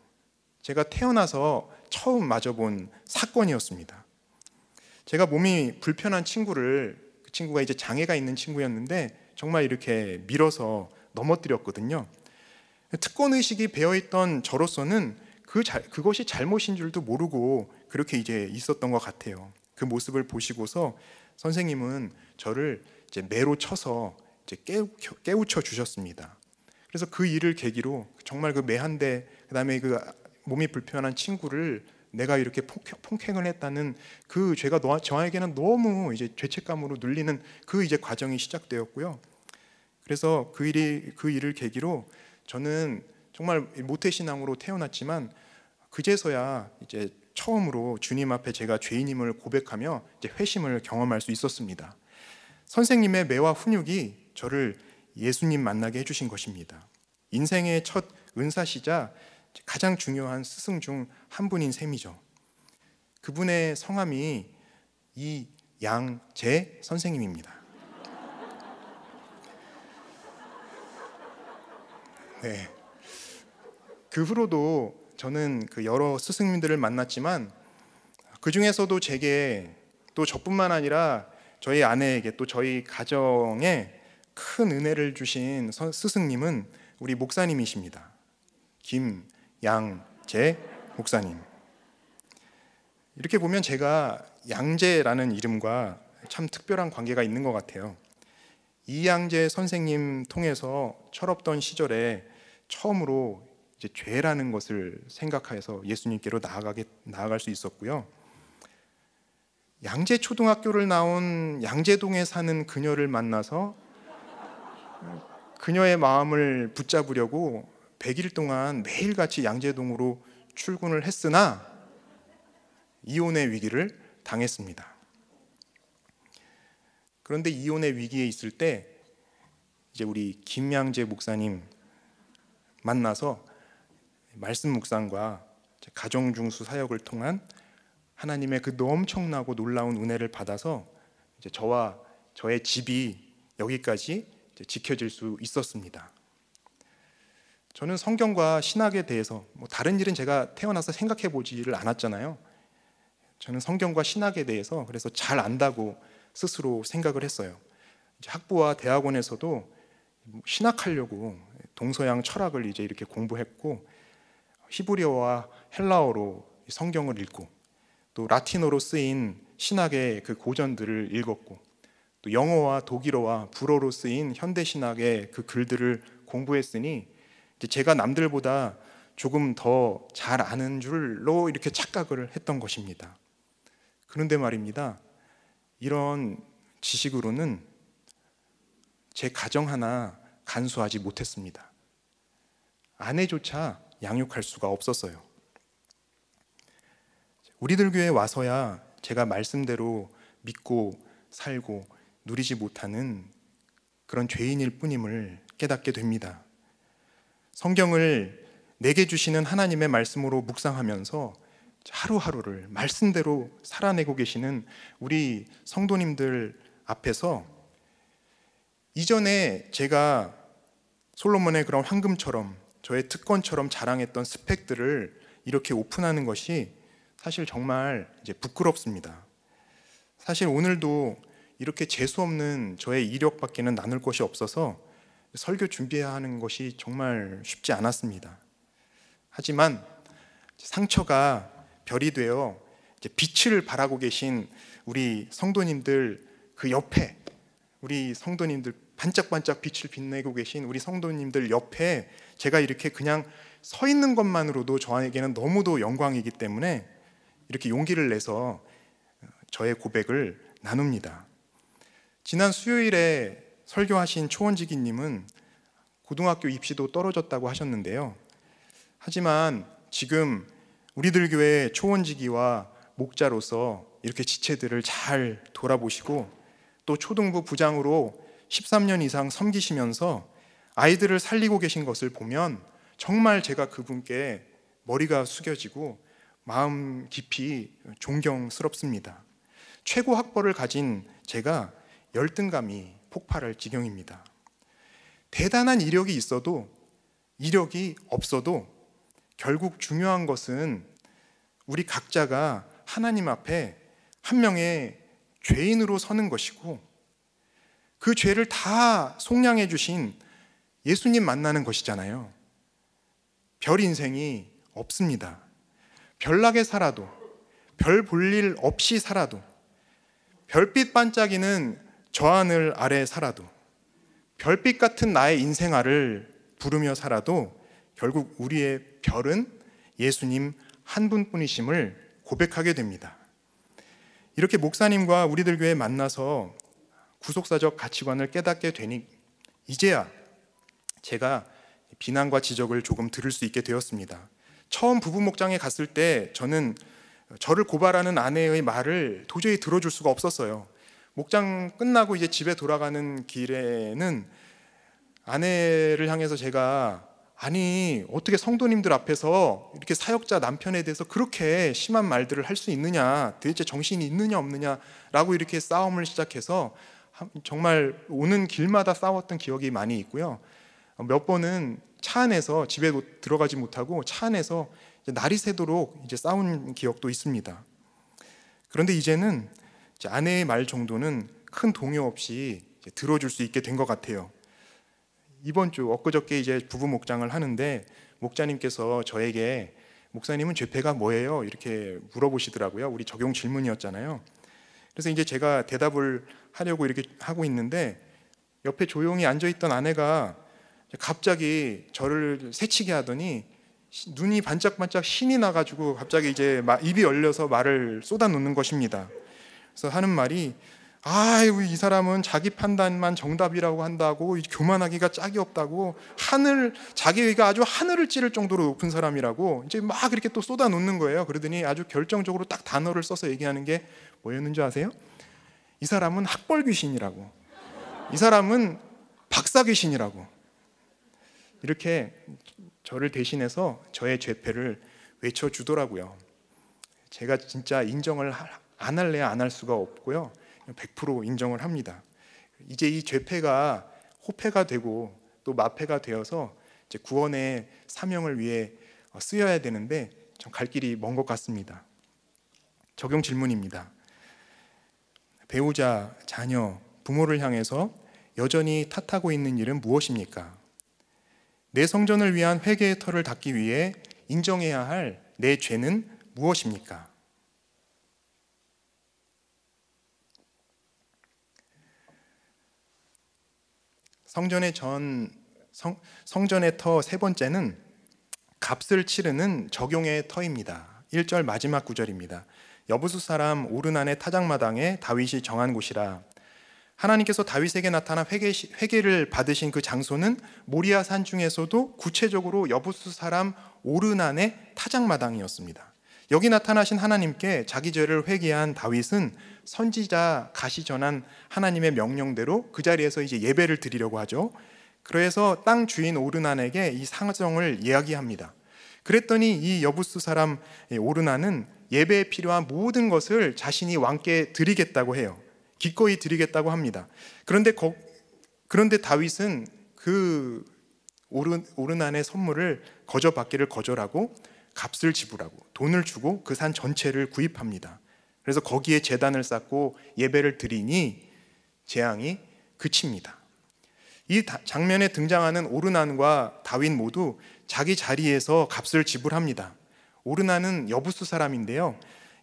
제가 태어나서 처음 맞아본 사건이었습니다. 제가 몸이 불편한 친구를, 그 친구가 이제 장애가 있는 친구였는데 정말 이렇게 밀어서 넘어뜨렸거든요. 특권의식이 배어있던 저로서는 그것이 잘못인 줄도 모르고 그렇게 이제 있었던 것 같아요. 그 모습을 보시고서 선생님은 저를 이제 매로 쳐서 이제 깨우쳐 주셨습니다. 그래서 그 일을 계기로 정말 그 매 한 대, 그다음에 그 몸이 불편한 친구를 내가 이렇게 폭행을 했다는 그 죄가 저에게는 너무 이제 죄책감으로 눌리는 그 이제 과정이 시작되었고요. 그래서 그 일을 계기로 저는 정말 모태신앙으로 태어났지만 그제서야 이제 처음으로 주님 앞에 제가 죄인임을 고백하며 이제 회심을 경험할 수 있었습니다. 선생님의 매와 훈육이 저를 예수님 만나게 해주신 것입니다. 인생의 첫 은사시자 가장 중요한 스승 중 한 분인 셈이죠. 그분의 성함이 이양재 선생님입니다. 네. 그 후로도 저는 그 여러 스승님들을 만났지만 그 중에서도 제게 또 저뿐만 아니라 저희 아내에게 또 저희 가정에 큰 은혜를 주신 스승님은 우리 목사님이십니다. 김양재 목사님. 이렇게 보면 제가 양재라는 이름과 참 특별한 관계가 있는 것 같아요. 이양재 선생님 통해서 철없던 시절에 처음으로 이제 죄라는 것을 생각해서 예수님께로 나아갈 수 있었고요. 양재 초등학교를 나온 양재동에 사는 그녀를 만나서 그녀의 마음을 붙잡으려고 100일 동안 매일같이 양재동으로 출근을 했으나 이혼의 위기를 당했습니다. 그런데 이혼의 위기에 있을 때 이제 우리 김양재 목사님 만나서 말씀 묵상과 가정 중수 사역을 통한 하나님의 그 엄청나고 놀라운 은혜를 받아서 이제 저와 저의 집이 여기까지 이제 지켜질 수 있었습니다. 저는 성경과 신학에 대해서 다른 일은 제가 태어나서 생각해 보지를 않았잖아요. 저는 성경과 신학에 대해서 그래서 잘 안다고 스스로 생각을 했어요. 이제 학부와 대학원에서도 신학하려고 동서양 철학을 이제 이렇게 공부했고 히브리어와 헬라어로 성경을 읽고, 또 라틴어로 쓰인 신학의 그 고전들을 읽었고, 또 영어와 독일어와 불어로 쓰인 현대 신학의 그 글들을 공부했으니 이제 제가 남들보다 조금 더 잘 아는 줄로 이렇게 착각을 했던 것입니다. 그런데 말입니다, 이런 지식으로는 제 가정 하나 간수하지 못했습니다. 아내조차 양육할 수가 없었어요. 우리들 교회에 와서야 제가 말씀대로 믿고 살고 누리지 못하는 그런 죄인일 뿐임을 깨닫게 됩니다. 성경을 내게 주시는 하나님의 말씀으로 묵상하면서 하루하루를 말씀대로 살아내고 계시는 우리 성도님들 앞에서 이전에 제가 솔로몬의 그런 황금처럼 저의 특권처럼 자랑했던 스펙들을 이렇게 오픈하는 것이 사실 정말 이제 부끄럽습니다. 사실 오늘도 이렇게 재수 없는 저의 이력밖에는 나눌 것이 없어서 설교 준비해야 하는 것이 정말 쉽지 않았습니다. 하지만 상처가 별이 되어 이제 빛을 발하고 계신 우리 성도님들 그 옆에, 우리 성도님들 반짝반짝 빛을 빛내고 계신 우리 성도님들 옆에 제가 이렇게 그냥 서 있는 것만으로도 저에게는 너무도 영광이기 때문에 이렇게 용기를 내서 저의 고백을 나눕니다. 지난 수요일에 설교하신 초원지기님은 고등학교 입시도 떨어졌다고 하셨는데요. 하지만 지금 우리들 교회 초원지기와 목자로서 이렇게 지체들을 잘 돌아보시고 또 초등부 부장으로 13년 이상 섬기시면서 아이들을 살리고 계신 것을 보면 정말 제가 그분께 머리가 숙여지고 마음 깊이 존경스럽습니다. 최고 학벌을 가진 제가 열등감이 폭발할 지경입니다. 대단한 이력이 있어도 이력이 없어도 결국 중요한 것은 우리 각자가 하나님 앞에 한 명의 죄인으로 서는 것이고 그 죄를 다 속량해 주신 예수님 만나는 것이잖아요. 별 인생이 없습니다. 별나게 살아도, 별 볼 일 없이 살아도, 별빛 반짝이는 저 하늘 아래 살아도, 별빛 같은 나의 인생아를 부르며 살아도 결국 우리의 별은 예수님 한 분뿐이심을 고백하게 됩니다. 이렇게 목사님과 우리들 교회에 만나서 구속사적 가치관을 깨닫게 되니 이제야 제가 비난과 지적을 조금 들을 수 있게 되었습니다. 처음 부부 목장에 갔을 때 저는 저를 고발하는 아내의 말을 도저히 들어줄 수가 없었어요. 목장 끝나고 이제 집에 돌아가는 길에는 아내를 향해서 제가 아니 어떻게 성도님들 앞에서 이렇게 사역자 남편에 대해서 그렇게 심한 말들을 할 수 있느냐, 도대체 정신이 있느냐 없느냐라고 이렇게 싸움을 시작해서 정말 오는 길마다 싸웠던 기억이 많이 있고요. 몇 번은 차 안에서 집에 들어가지 못하고 차 안에서 날이 새도록 이제 싸운 기억도 있습니다. 그런데 이제는 이제 아내의 말 정도는 큰 동요 없이 이제 들어줄 수 있게 된 것 같아요. 이번 주 엊그저께 이제 부부 목장을 하는데 목자님께서 저에게 목사님은 죄패가 뭐예요? 이렇게 물어보시더라고요. 우리 적용 질문이었잖아요. 그래서 이제 제가 대답을 하려고 이렇게 하고 있는데 옆에 조용히 앉아있던 아내가 갑자기 저를 새치게 하더니 눈이 반짝반짝 신이 나가지고 갑자기 이제 입이 열려서 말을 쏟아놓는 것입니다. 그래서 하는 말이 아이고 이 사람은 자기 판단만 정답이라고 한다고 교만하기가 짝이 없다고 자기가 아주 하늘을 찌를 정도로 높은 사람이라고 이제 막 이렇게 또 쏟아놓는 거예요. 그러더니 아주 결정적으로 딱 단어를 써서 얘기하는 게 뭐였는지 아세요? 이 사람은 학벌 귀신이라고, 이 사람은 박사 귀신이라고 이렇게 저를 대신해서 저의 죄패를 외쳐주더라고요. 제가 진짜 인정을 안 할래야 안 할 수가 없고요. 100% 인정을 합니다. 이제 이 죄패가 호패가 되고 또 마패가 되어서 이제 구원의 사명을 위해 쓰여야 되는데 좀 갈 길이 먼 것 같습니다. 적용 질문입니다. 배우자, 자녀, 부모를 향해서 여전히 탓하고 있는 일은 무엇입니까? 내 성전을 위한 회개의 털을 닦기 위해 인정해야 할 내 죄는 무엇입니까? 성전의 터 세 번째는 값을 치르는 적용의 터입니다. 1절 마지막 구절입니다. 여부수 사람 오르난의 타작마당에 다윗이 정한 곳이라. 하나님께서 다윗에게 나타나 회개를 받으신 그 장소는 모리아 산 중에서도 구체적으로 여부수 사람 오르난의 타작마당이었습니다. 여기 나타나신 하나님께 자기 죄를 회개한 다윗은 선지자 갓이 전한 하나님의 명령대로 그 자리에서 이제 예배를 드리려고 하죠. 그래서 땅 주인 오르난에게 이 상정을 이야기합니다. 그랬더니 이 여부수 사람 오르난은 예배에 필요한 모든 것을 자신이 왕께 드리겠다고 해요. 기꺼이 드리겠다고 합니다. 그런데 다윗은 그 오르난의 선물을 거저받기를 거절하고 값을 지불하고 돈을 주고 그 산 전체를 구입합니다. 그래서 거기에 제단을 쌓고 예배를 드리니 재앙이 그칩니다. 이 장면에 등장하는 오르난과 다윗 모두 자기 자리에서 값을 지불합니다. 오르난은 여부스 사람인데요.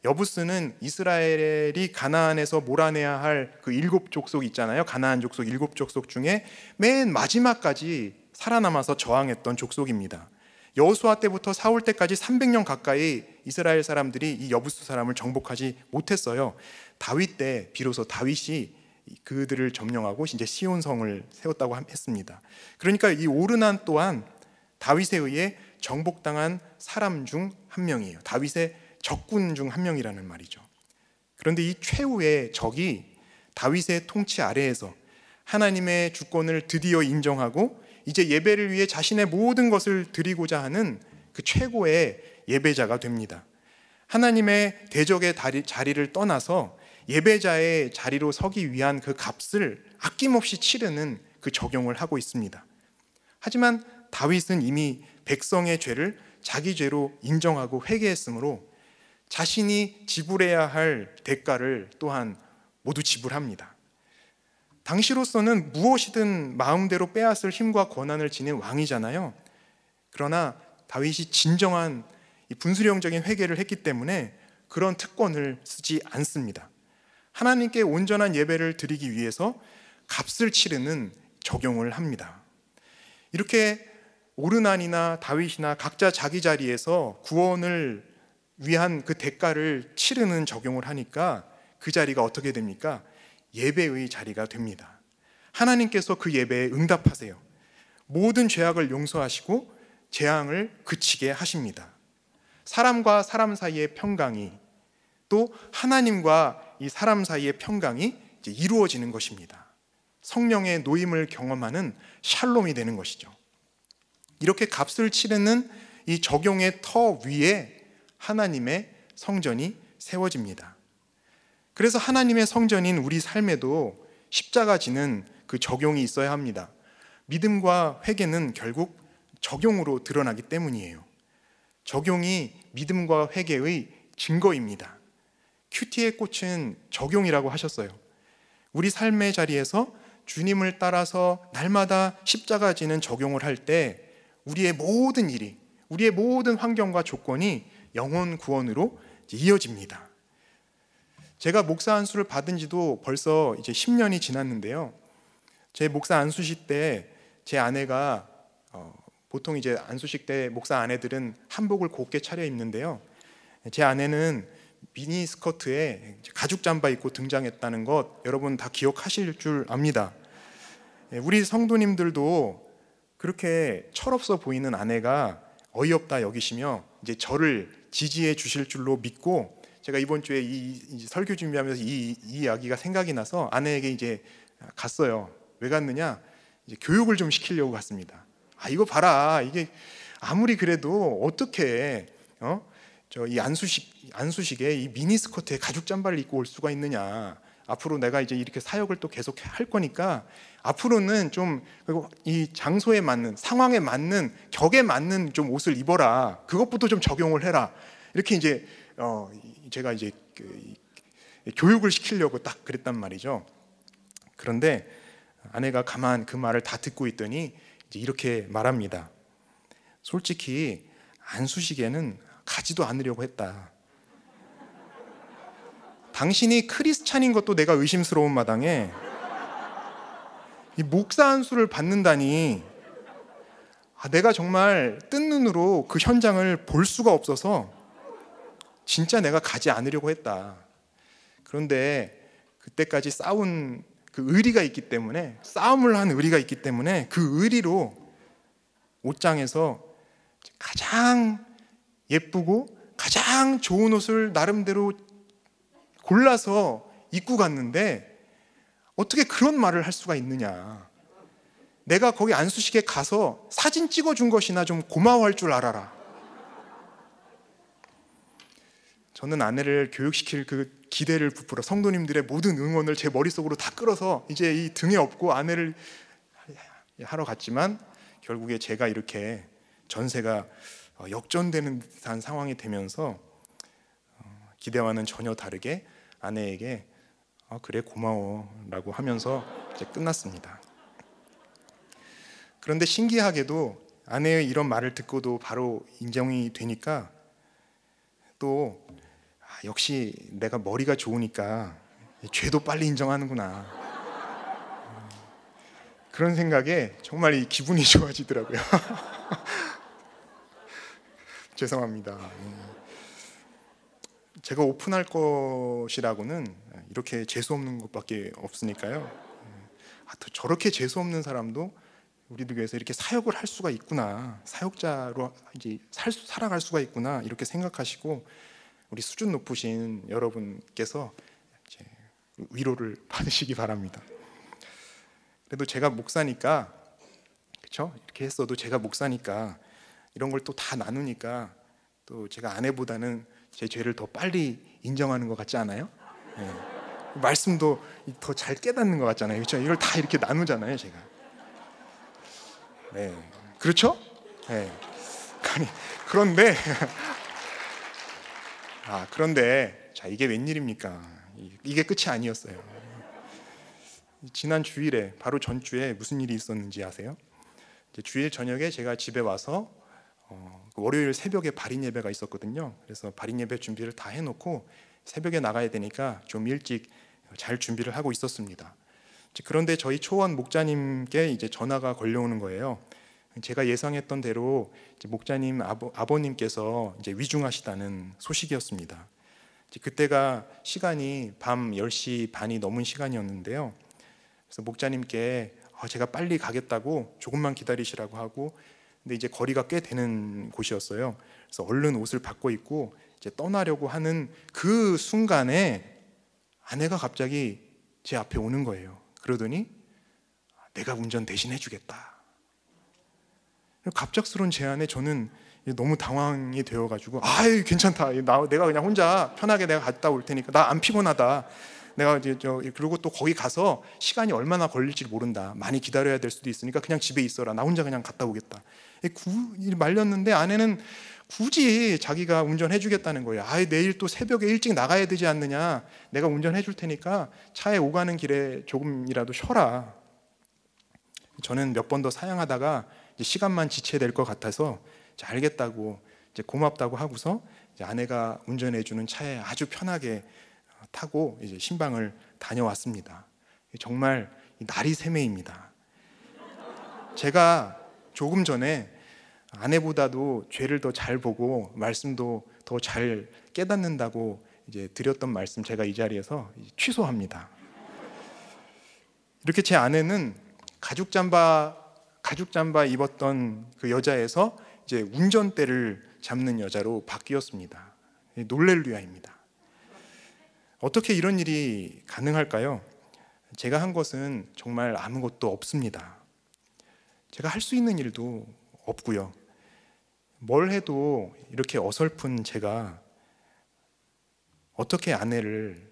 여부스는 이스라엘이 가나안에서 몰아내야 할 그 7족속 있잖아요. 가나안 족속 7족속 중에 맨 마지막까지 살아남아서 저항했던 족속입니다. 여호수아 때부터 사울 때까지 300년 가까이 이스라엘 사람들이 이 여부스 사람을 정복하지 못했어요. 다윗 때 비로소 다윗이 그들을 점령하고 이제 시온성을 세웠다고 했습니다. 그러니까 이 오르난 또한 다윗에 의해 정복당한 사람 중 한 명이에요. 다윗의 적군 중 한 명이라는 말이죠. 그런데 이 최후의 적이 다윗의 통치 아래에서 하나님의 주권을 드디어 인정하고 이제 예배를 위해 자신의 모든 것을 드리고자 하는 그 최고의 예배자가 됩니다. 하나님의 대적의 자리를 떠나서 예배자의 자리로 서기 위한 그 값을 아낌없이 치르는 그 적용을 하고 있습니다. 하지만 다윗은 이미 백성의 죄를 자기 죄로 인정하고 회개했으므로 자신이 지불해야 할 대가를 또한 모두 지불합니다. 당시로서는 무엇이든 마음대로 빼앗을 힘과 권한을 지닌 왕이잖아요. 그러나 다윗이 진정한 분수령적인 회개를 했기 때문에 그런 특권을 쓰지 않습니다. 하나님께 온전한 예배를 드리기 위해서 값을 치르는 적용을 합니다. 이렇게 오르난이나 다윗이나 각자 자기 자리에서 구원을 위한 그 대가를 치르는 적용을 하니까 그 자리가 어떻게 됩니까? 예배의 자리가 됩니다. 하나님께서 그 예배에 응답하세요. 모든 죄악을 용서하시고 재앙을 그치게 하십니다. 사람과 사람 사이의 평강이 또 하나님과 이 사람 사이의 평강이 이제 이루어지는 것입니다. 성령의 노임을 경험하는 샬롬이 되는 것이죠. 이렇게 값을 치르는 이 적용의 터 위에 하나님의 성전이 세워집니다. 그래서 하나님의 성전인 우리 삶에도 십자가 지는 그 적용이 있어야 합니다. 믿음과 회개는 결국 적용으로 드러나기 때문이에요. 적용이 믿음과 회개의 증거입니다. 큐티의 꽃은 적용이라고 하셨어요. 우리 삶의 자리에서 주님을 따라서 날마다 십자가 지는 적용을 할 때 우리의 모든 일이, 우리의 모든 환경과 조건이 영혼 구원으로 이어집니다. 제가 목사 안수를 받은 지도 벌써 이제 10년이 지났는데요. 제 목사 안수식 때 제 아내가 보통 이제 안수식 때 목사 아내들은 한복을 곱게 차려 입는데요. 제 아내는 미니 스커트에 가죽 잠바 입고 등장했다는 것 여러분 다 기억하실 줄 압니다. 우리 성도님들도 그렇게 철없어 보이는 아내가 어이없다 여기시며 이제 저를 지지해 주실 줄로 믿고 제가 이번 주에 이 설교 준비하면서 이 이야기가 생각이 나서 아내에게 이제 갔어요. 왜 갔느냐? 이제 교육을 좀 시키려고 갔습니다. 아 이거 봐라, 이게 아무리 그래도 어떻게 이 안수식에 이 미니스커트에 가죽 잠바를 입고 올 수가 있느냐? 앞으로 내가 이제 이렇게 사역을 또 계속 할 거니까 앞으로는 좀 이 장소에 맞는, 상황에 맞는, 격에 맞는 좀 옷을 입어라. 그것부터 좀 적용을 해라. 이렇게 이제 제가 이제 교육을 시키려고 딱 그랬단 말이죠. 그런데 아내가 가만 그 말을 다 듣고 있더니 이제 이렇게 말합니다. 솔직히 안수식에는 가지도 않으려고 했다. 당신이 크리스찬인 것도 내가 의심스러운 마당에 이 목사 안수를 받는다니, 내가 정말 뜬 눈으로 그 현장을 볼 수가 없어서 진짜 내가 가지 않으려고 했다. 그런데 그때까지 싸운 그 의리가 있기 때문에, 싸움을 한 의리가 있기 때문에 그 의리로 옷장에서 가장 예쁘고 가장 좋은 옷을 나름대로 골라서 입고 갔는데 어떻게 그런 말을 할 수가 있느냐. 내가 거기 안수식에 가서 사진 찍어준 것이나 좀 고마워할 줄 알아라. 저는 아내를 교육시킬 그 기대를 부풀어 성도님들의 모든 응원을 제 머릿속으로 다 끌어서 이제 이 등에 업고 아내를 하러 갔지만, 결국에 제가 이렇게 전세가 역전되는 듯한 상황이 되면서 기대와는 전혀 다르게 아내에게 그래 고마워 라고 하면서 이제 끝났습니다. 그런데 신기하게도 아내의 이런 말을 듣고도 바로 인정이 되니까 또 역시 내가 머리가 좋으니까 죄도 빨리 인정하는구나, 그런 생각에 정말 이 기분이 좋아지더라고요. 죄송합니다. 제가 오픈할 것이라고는 이렇게 재수없는 것밖에 없으니까요. 저렇게 재수없는 사람도 우리들 교회에서 이렇게 사역을 할 수가 있구나, 사역자로 이제 살아갈 수가 있구나, 이렇게 생각하시고 우리 수준 높으신 여러분께서 이제 위로를 받으시기 바랍니다. 그래도 제가 목사니까, 그렇죠? 이렇게 했어도 제가 목사니까 이런 걸 또 다 나누니까 또 제가 아내보다는 제 죄를 더 빨리 인정하는 것 같지 않아요? 네. 말씀도 더 잘 깨닫는 것 같잖아요, 그렇죠? 이걸 다 이렇게 나누잖아요, 제가. 네, 그렇죠? 네. 아니, 그런데 자, 이게 웬일입니까? 이게 끝이 아니었어요. 지난 주일에, 바로 전주에 무슨 일이 있었는지 아세요? 이제 주일 저녁에 제가 집에 와서 월요일 새벽에 발인 예배가 있었거든요. 그래서 발인 예배 준비를 다 해놓고 새벽에 나가야 되니까 좀 일찍 잘 준비를 하고 있었습니다. 그런데 저희 초원 목자님께 이제 전화가 걸려오는 거예요. 제가 예상했던 대로 이제 목자님 아버님께서 이제 위중하시다는 소식이었습니다. 그때가 시간이 밤 10시 반이 넘은 시간이었는데요. 그래서 목자님께 제가 빨리 가겠다고 조금만 기다리시라고 하고, 근데 이제 거리가 꽤 되는 곳이었어요. 그래서 얼른 옷을 바꿔 입고 이제 떠나려고 하는 그 순간에 아내가 갑자기 제 앞에 오는 거예요. 그러더니 내가 운전 대신 해주겠다. 갑작스러운 제안에 저는 너무 당황이 되어가지고 아유 괜찮다, 내가 그냥 혼자 편하게 내가 갔다 올 테니까, 나 안 피곤하다, 내가 이제 그리고 또 거기 가서 시간이 얼마나 걸릴지 모른다, 많이 기다려야 될 수도 있으니까 그냥 집에 있어라, 나 혼자 그냥 갔다 오겠다. 말렸는데 아내는 굳이 자기가 운전해 주겠다는 거예요. 내일 또 새벽에 일찍 나가야 되지 않느냐, 내가 운전해 줄 테니까 차에 오가는 길에 조금이라도 쉬어라. 저는 몇 번 더 사양하다가 이제 시간만 지체될 것 같아서 알겠다고 이제 고맙다고 하고서 이제 아내가 운전해 주는 차에 아주 편하게 타고 이제 신방을 다녀왔습니다. 정말 날이 새매입니다. 제가 조금 전에 아내보다도 죄를 더 잘 보고 말씀도 더 잘 깨닫는다고 이제 드렸던 말씀, 제가 이 자리에서 취소합니다. 이렇게 제 아내는 가죽 잠바 입었던 그 여자에서 이제 운전대를 잡는 여자로 바뀌었습니다. 놀렐루야입니다. 어떻게 이런 일이 가능할까요? 제가 한 것은 정말 아무것도 없습니다. 제가 할 수 있는 일도 없고요. 뭘 해도 이렇게 어설픈 제가 어떻게 아내를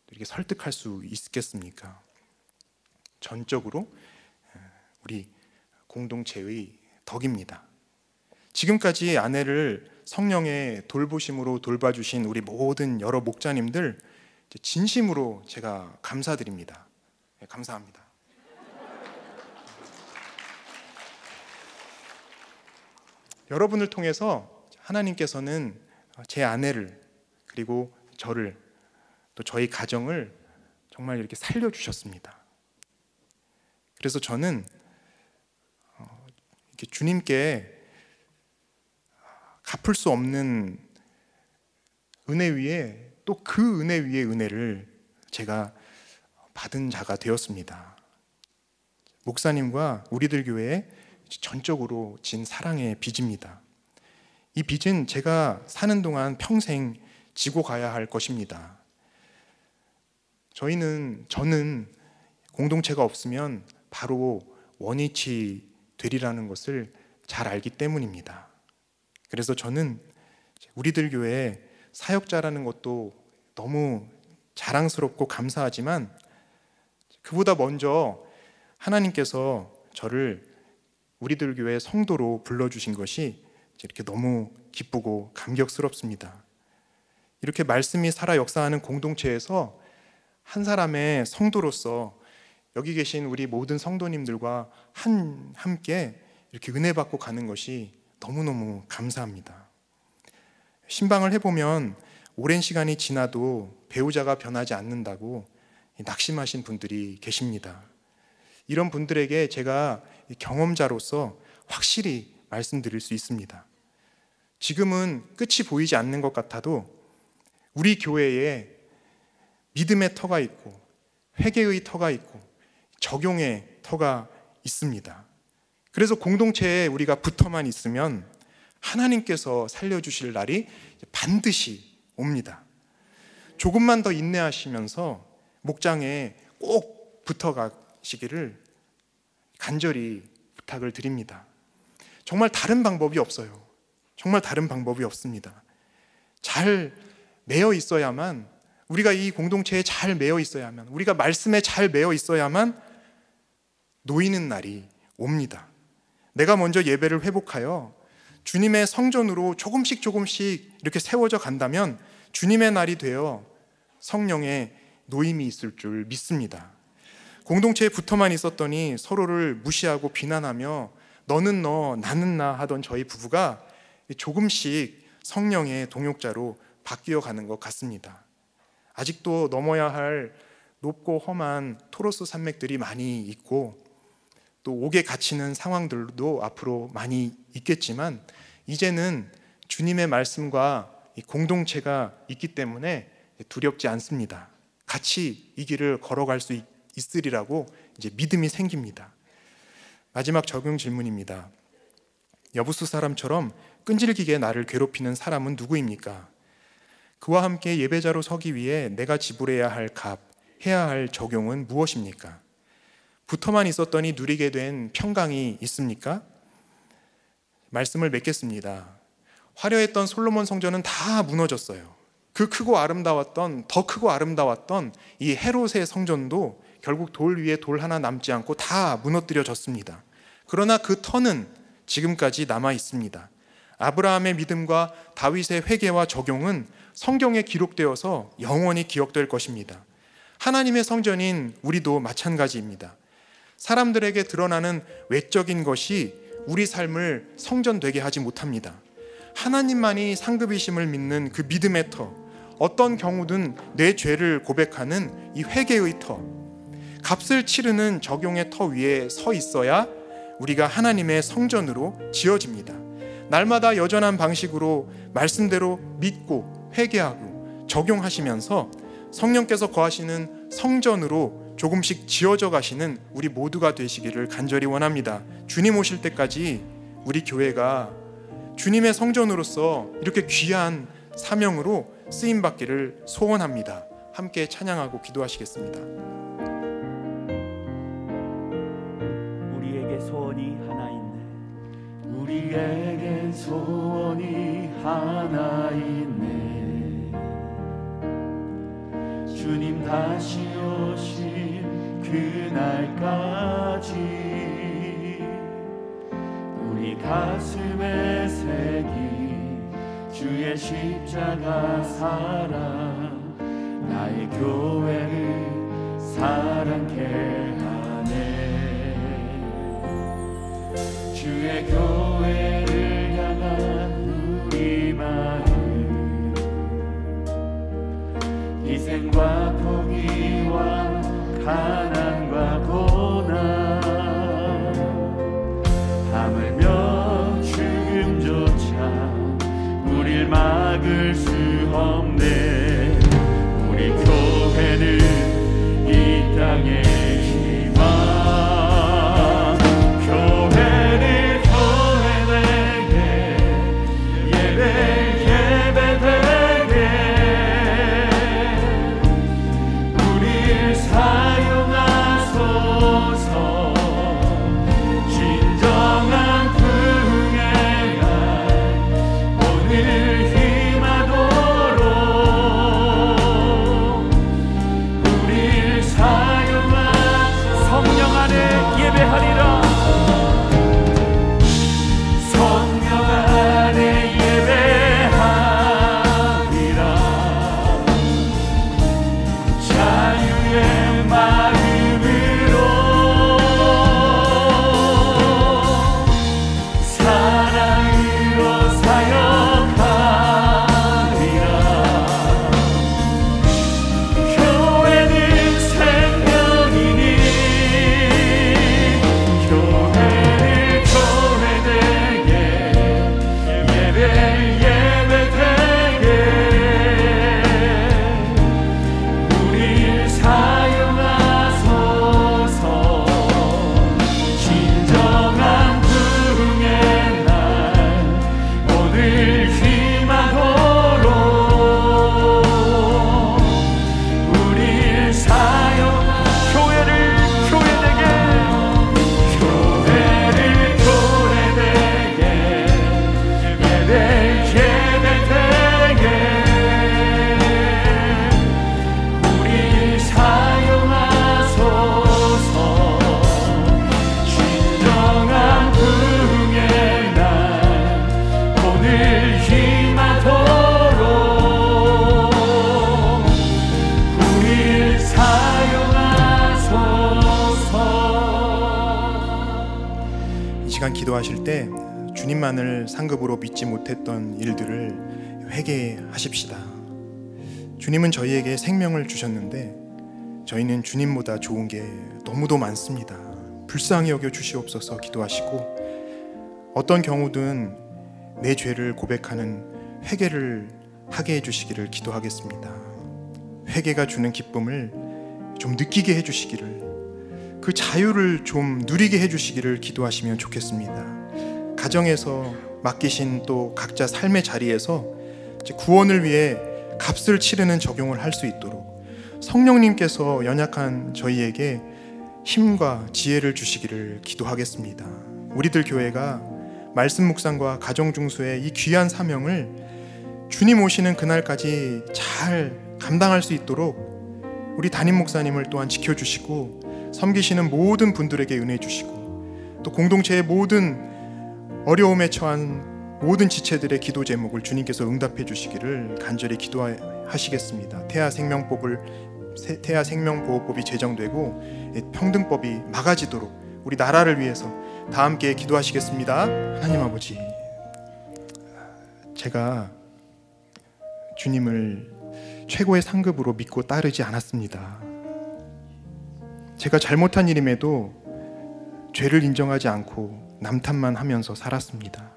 이렇게 설득할 수 있겠습니까? 전적으로 우리 공동체의 덕입니다. 지금까지 아내를 성령의 돌보심으로 돌봐주신 우리 모든 여러 목자님들 진심으로 제가 감사드립니다. 감사합니다. 여러분을 통해서 하나님께서는 제 아내를 그리고 저를 또 저희 가정을 정말 이렇게 살려주셨습니다. 그래서 저는 이렇게 주님께 갚을 수 없는 은혜 위에 또 그 은혜 위에 은혜를 제가 받은 자가 되었습니다. 목사님과 우리들 교회에 전적으로 진 사랑의 빚입니다. 이 빚은 제가 사는 동안 평생 지고 가야 할 것입니다. 저는 공동체가 없으면 바로 원위치 되리라는 것을 잘 알기 때문입니다. 그래서 저는 우리들 교회에 사역자라는 것도 너무 자랑스럽고 감사하지만 그보다 먼저 하나님께서 저를 우리들 교회 성도로 불러주신 것이 이렇게 너무 기쁘고 감격스럽습니다. 이렇게 말씀이 살아 역사하는 공동체에서 한 사람의 성도로서 여기 계신 우리 모든 성도님들과 함께 이렇게 은혜 받고 가는 것이 너무너무 감사합니다. 신방을 해보면 오랜 시간이 지나도 배우자가 변하지 않는다고 낙심하신 분들이 계십니다. 이런 분들에게 제가 경험자로서 확실히 말씀드릴 수 있습니다. 지금은 끝이 보이지 않는 것 같아도 우리 교회에 믿음의 터가 있고 회개의 터가 있고 적용의 터가 있습니다. 그래서 공동체에 우리가 붙어만 있으면 하나님께서 살려주실 날이 반드시 옵니다. 조금만 더 인내하시면서 목장에 꼭 붙어가시기를 간절히 부탁을 드립니다. 정말 다른 방법이 없어요. 정말 다른 방법이 없습니다. 잘 매여 있어야만, 우리가 이 공동체에 잘 매여 있어야만, 우리가 말씀에 잘 매여 있어야만 놓이는 날이 옵니다. 내가 먼저 예배를 회복하여 주님의 성전으로 조금씩 이렇게 세워져 간다면 주님의 날이 되어 성령의 노임이 있을 줄 믿습니다. 공동체에 붙어만 있었더니 서로를 무시하고 비난하며 너는 너, 나는 나 하던 저희 부부가 조금씩 성령의 동역자로 바뀌어 가는 것 같습니다. 아직도 넘어야 할 높고 험한 토로스 산맥들이 많이 있고 또 옥에 갇히는 상황들도 앞으로 많이 있겠지만 이제는 주님의 말씀과 이 공동체가 있기 때문에 두렵지 않습니다. 같이 이 길을 걸어갈 수 있으리라고 이제 믿음이 생깁니다. 마지막 적용 질문입니다. 여부수 사람처럼 끈질기게 나를 괴롭히는 사람은 누구입니까? 그와 함께 예배자로 서기 위해 내가 지불해야 할 값, 해야 할 적용은 무엇입니까? 붙어만 있었더니 누리게 된 평강이 있습니까? 말씀을 맺겠습니다. 화려했던 솔로몬 성전은 다 무너졌어요. 그 크고 아름다웠던, 더 크고 아름다웠던 이 헤롯의 성전도 결국 돌 위에 돌 하나 남지 않고 다 무너뜨려졌습니다. 그러나 그 터는 지금까지 남아 있습니다. 아브라함의 믿음과 다윗의 회개와 적용은 성경에 기록되어서 영원히 기억될 것입니다. 하나님의 성전인 우리도 마찬가지입니다. 사람들에게 드러나는 외적인 것이 우리 삶을 성전되게 하지 못합니다. 하나님만이 상급이심을 믿는 그 믿음의 터, 어떤 경우든 내 죄를 고백하는 이 회개의 터, 값을 치르는 적용의 터 위에 서 있어야 우리가 하나님의 성전으로 지어집니다. 날마다 여전한 방식으로 말씀대로 믿고 회개하고 적용하시면서 성령께서 거하시는 성전으로 조금씩 지어져 가시는 우리 모두가 되시기를 간절히 원합니다. 주님 오실 때까지 우리 교회가 주님의 성전으로서 이렇게 귀한 사명으로 쓰임받기를 소원합니다. 함께 찬양하고 기도하시겠습니다. 우리에게 소원이 하나 있네. 우리에게 소원이 하나 있네. 주님 다시 오신 그날까지 우리 가슴에 새긴 주의 십자가 사랑, 나의 교회를 사랑케 하네. 주의 교회를 향한 우리 희생과 포기와 가난과 고난 하물며 죽음조차 우릴 막을 수 없네. 우리 교회는 이 땅의 희망, 교회는 교회되게 예배되게 우릴 사용하소서. 진정한 부흥의 날 오늘 힘하도록 우릴 사용하소서. 성령 안에 예배하리라. 성령 안에 예배하리라. 자유의 마음으로 사랑으로 사역하리라. 교회는 생명이니 교회를 교회되게 예배되게 우릴 사용하소서. 진정한 부흥의 날 오늘 힘하도록 우릴 사용하소서. 교회를 교회되게 교회를 교회되게 예배되게 우릴 사용하소서. 진정한 부흥의 날 오늘 힘하도록 우릴 사용하소서. 이 시간 기도하실 때 주님만을 상급으로 믿지 못했던 일들을 회개하십시다. 주님은 저희에게 생명을 주셨는데 저희는 주님보다 좋은 게 너무도 많습니다. 불쌍히 여겨 주시옵소서 기도하시고, 어떤 경우든 내 죄를 고백하는 회개를 하게 해주시기를 기도하겠습니다. 회개가 주는 기쁨을 좀 느끼게 해주시기를, 그 자유를 좀 누리게 해주시기를 기도하시면 좋겠습니다. 가정에서 맡기신 또 각자 삶의 자리에서 이제 구원을 위해 값을 치르는 적용을 할 수 있도록 성령님께서 연약한 저희에게 힘과 지혜를 주시기를 기도하겠습니다. 우리들 교회가 말씀 묵상과 가정 중수의 이 귀한 사명을 주님 오시는 그날까지 잘 감당할 수 있도록 우리 담임 목사님을 또한 지켜주시고, 섬기시는 모든 분들에게 은혜 주시고, 또 공동체의 모든 어려움에 처한 모든 지체들의 기도 제목을 주님께서 응답해 주시기를 간절히 기도하시겠습니다. 태아 생명보호법이 제정되고 평등법이 막아지도록 우리 나라를 위해서 다 함께 기도하시겠습니다. 하나님 아버지, 제가 주님을 최고의 상급으로 믿고 따르지 않았습니다. 제가 잘못한 일임에도 죄를 인정하지 않고 남 탓만 하면서 살았습니다.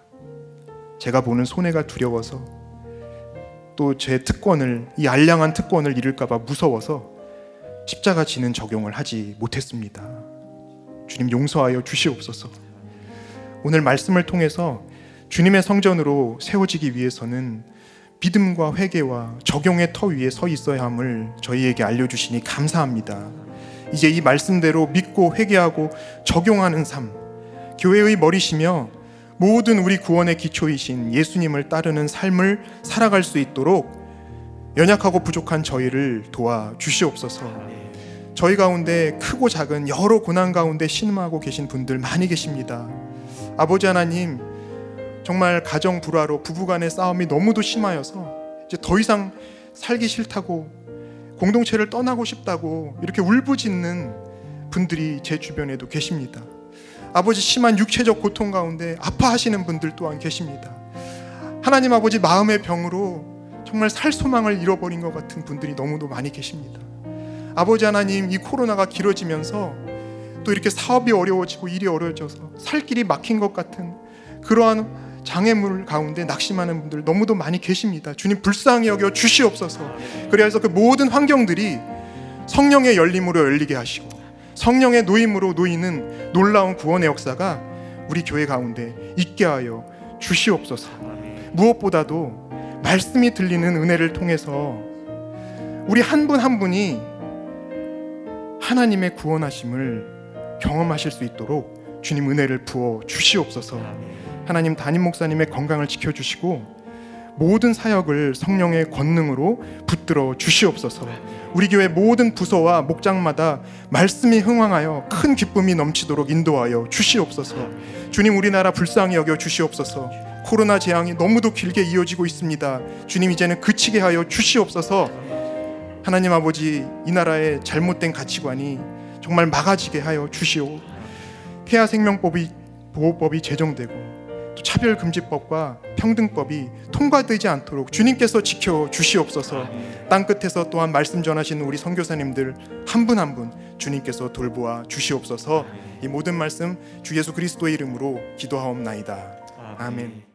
제가 보는 손해가 두려워서, 또 제 특권을, 이 알량한 특권을 잃을까 봐 무서워서 십자가 지는 적용을 하지 못했습니다. 주님 용서하여 주시옵소서. 오늘 말씀을 통해서 주님의 성전으로 세워지기 위해서는 믿음과 회개와 적용의 터 위에 서 있어야 함을 저희에게 알려주시니 감사합니다. 이제 이 말씀대로 믿고 회개하고 적용하는 삶, 교회의 머리시며 모든 우리 구원의 기초이신 예수님을 따르는 삶을 살아갈 수 있도록 연약하고 부족한 저희를 도와 주시옵소서. 저희 가운데 크고 작은 여러 고난 가운데 신음하고 계신 분들 많이 계십니다. 아버지 하나님, 정말 가정 불화로 부부간의 싸움이 너무도 심하여서 이제 더 이상 살기 싫다고, 공동체를 떠나고 싶다고 이렇게 울부짖는 분들이 제 주변에도 계십니다. 아버지, 심한 육체적 고통 가운데 아파하시는 분들 또한 계십니다. 하나님 아버지, 마음의 병으로 정말 살 소망을 잃어버린 것 같은 분들이 너무도 많이 계십니다. 아버지 하나님, 이 코로나가 길어지면서 또 이렇게 사업이 어려워지고 일이 어려워져서 살 길이 막힌 것 같은 그러한 장애물 가운데 낙심하는 분들 너무도 많이 계십니다. 주님 불쌍히 여겨 주시옵소서. 그래서 그 모든 환경들이 성령의 열림으로 열리게 하시고 성령의 노임으로 놓이는 놀라운 구원의 역사가 우리 교회 가운데 있게 하여 주시옵소서. 무엇보다도 말씀이 들리는 은혜를 통해서 우리 한 분 한 분이 하나님의 구원하심을 경험하실 수 있도록 주님 은혜를 부어 주시옵소서. 하나님, 담임 목사님의 건강을 지켜주시고 모든 사역을 성령의 권능으로 붙들어 주시옵소서. 우리 교회 모든 부서와 목장마다 말씀이 흥왕하여 큰 기쁨이 넘치도록 인도하여 주시옵소서. 주님, 우리나라 불쌍히 여겨 주시옵소서. 코로나 재앙이 너무도 길게 이어지고 있습니다. 주님, 이제는 그치게 하여 주시옵소서. 하나님 아버지, 이 나라의 잘못된 가치관이 정말 막아지게 하여 주시오. 태아 생명법이 보호법이 제정되고 또 차별금지법과 평등법이 통과되지 않도록 주님께서 지켜 주시옵소서. 땅끝에서 또한 말씀 전하시는 우리 선교사님들 한 분 한 분 주님께서 돌보아 주시옵소서. 이 모든 말씀 주 예수 그리스도의 이름으로 기도하옵나이다. 아멘.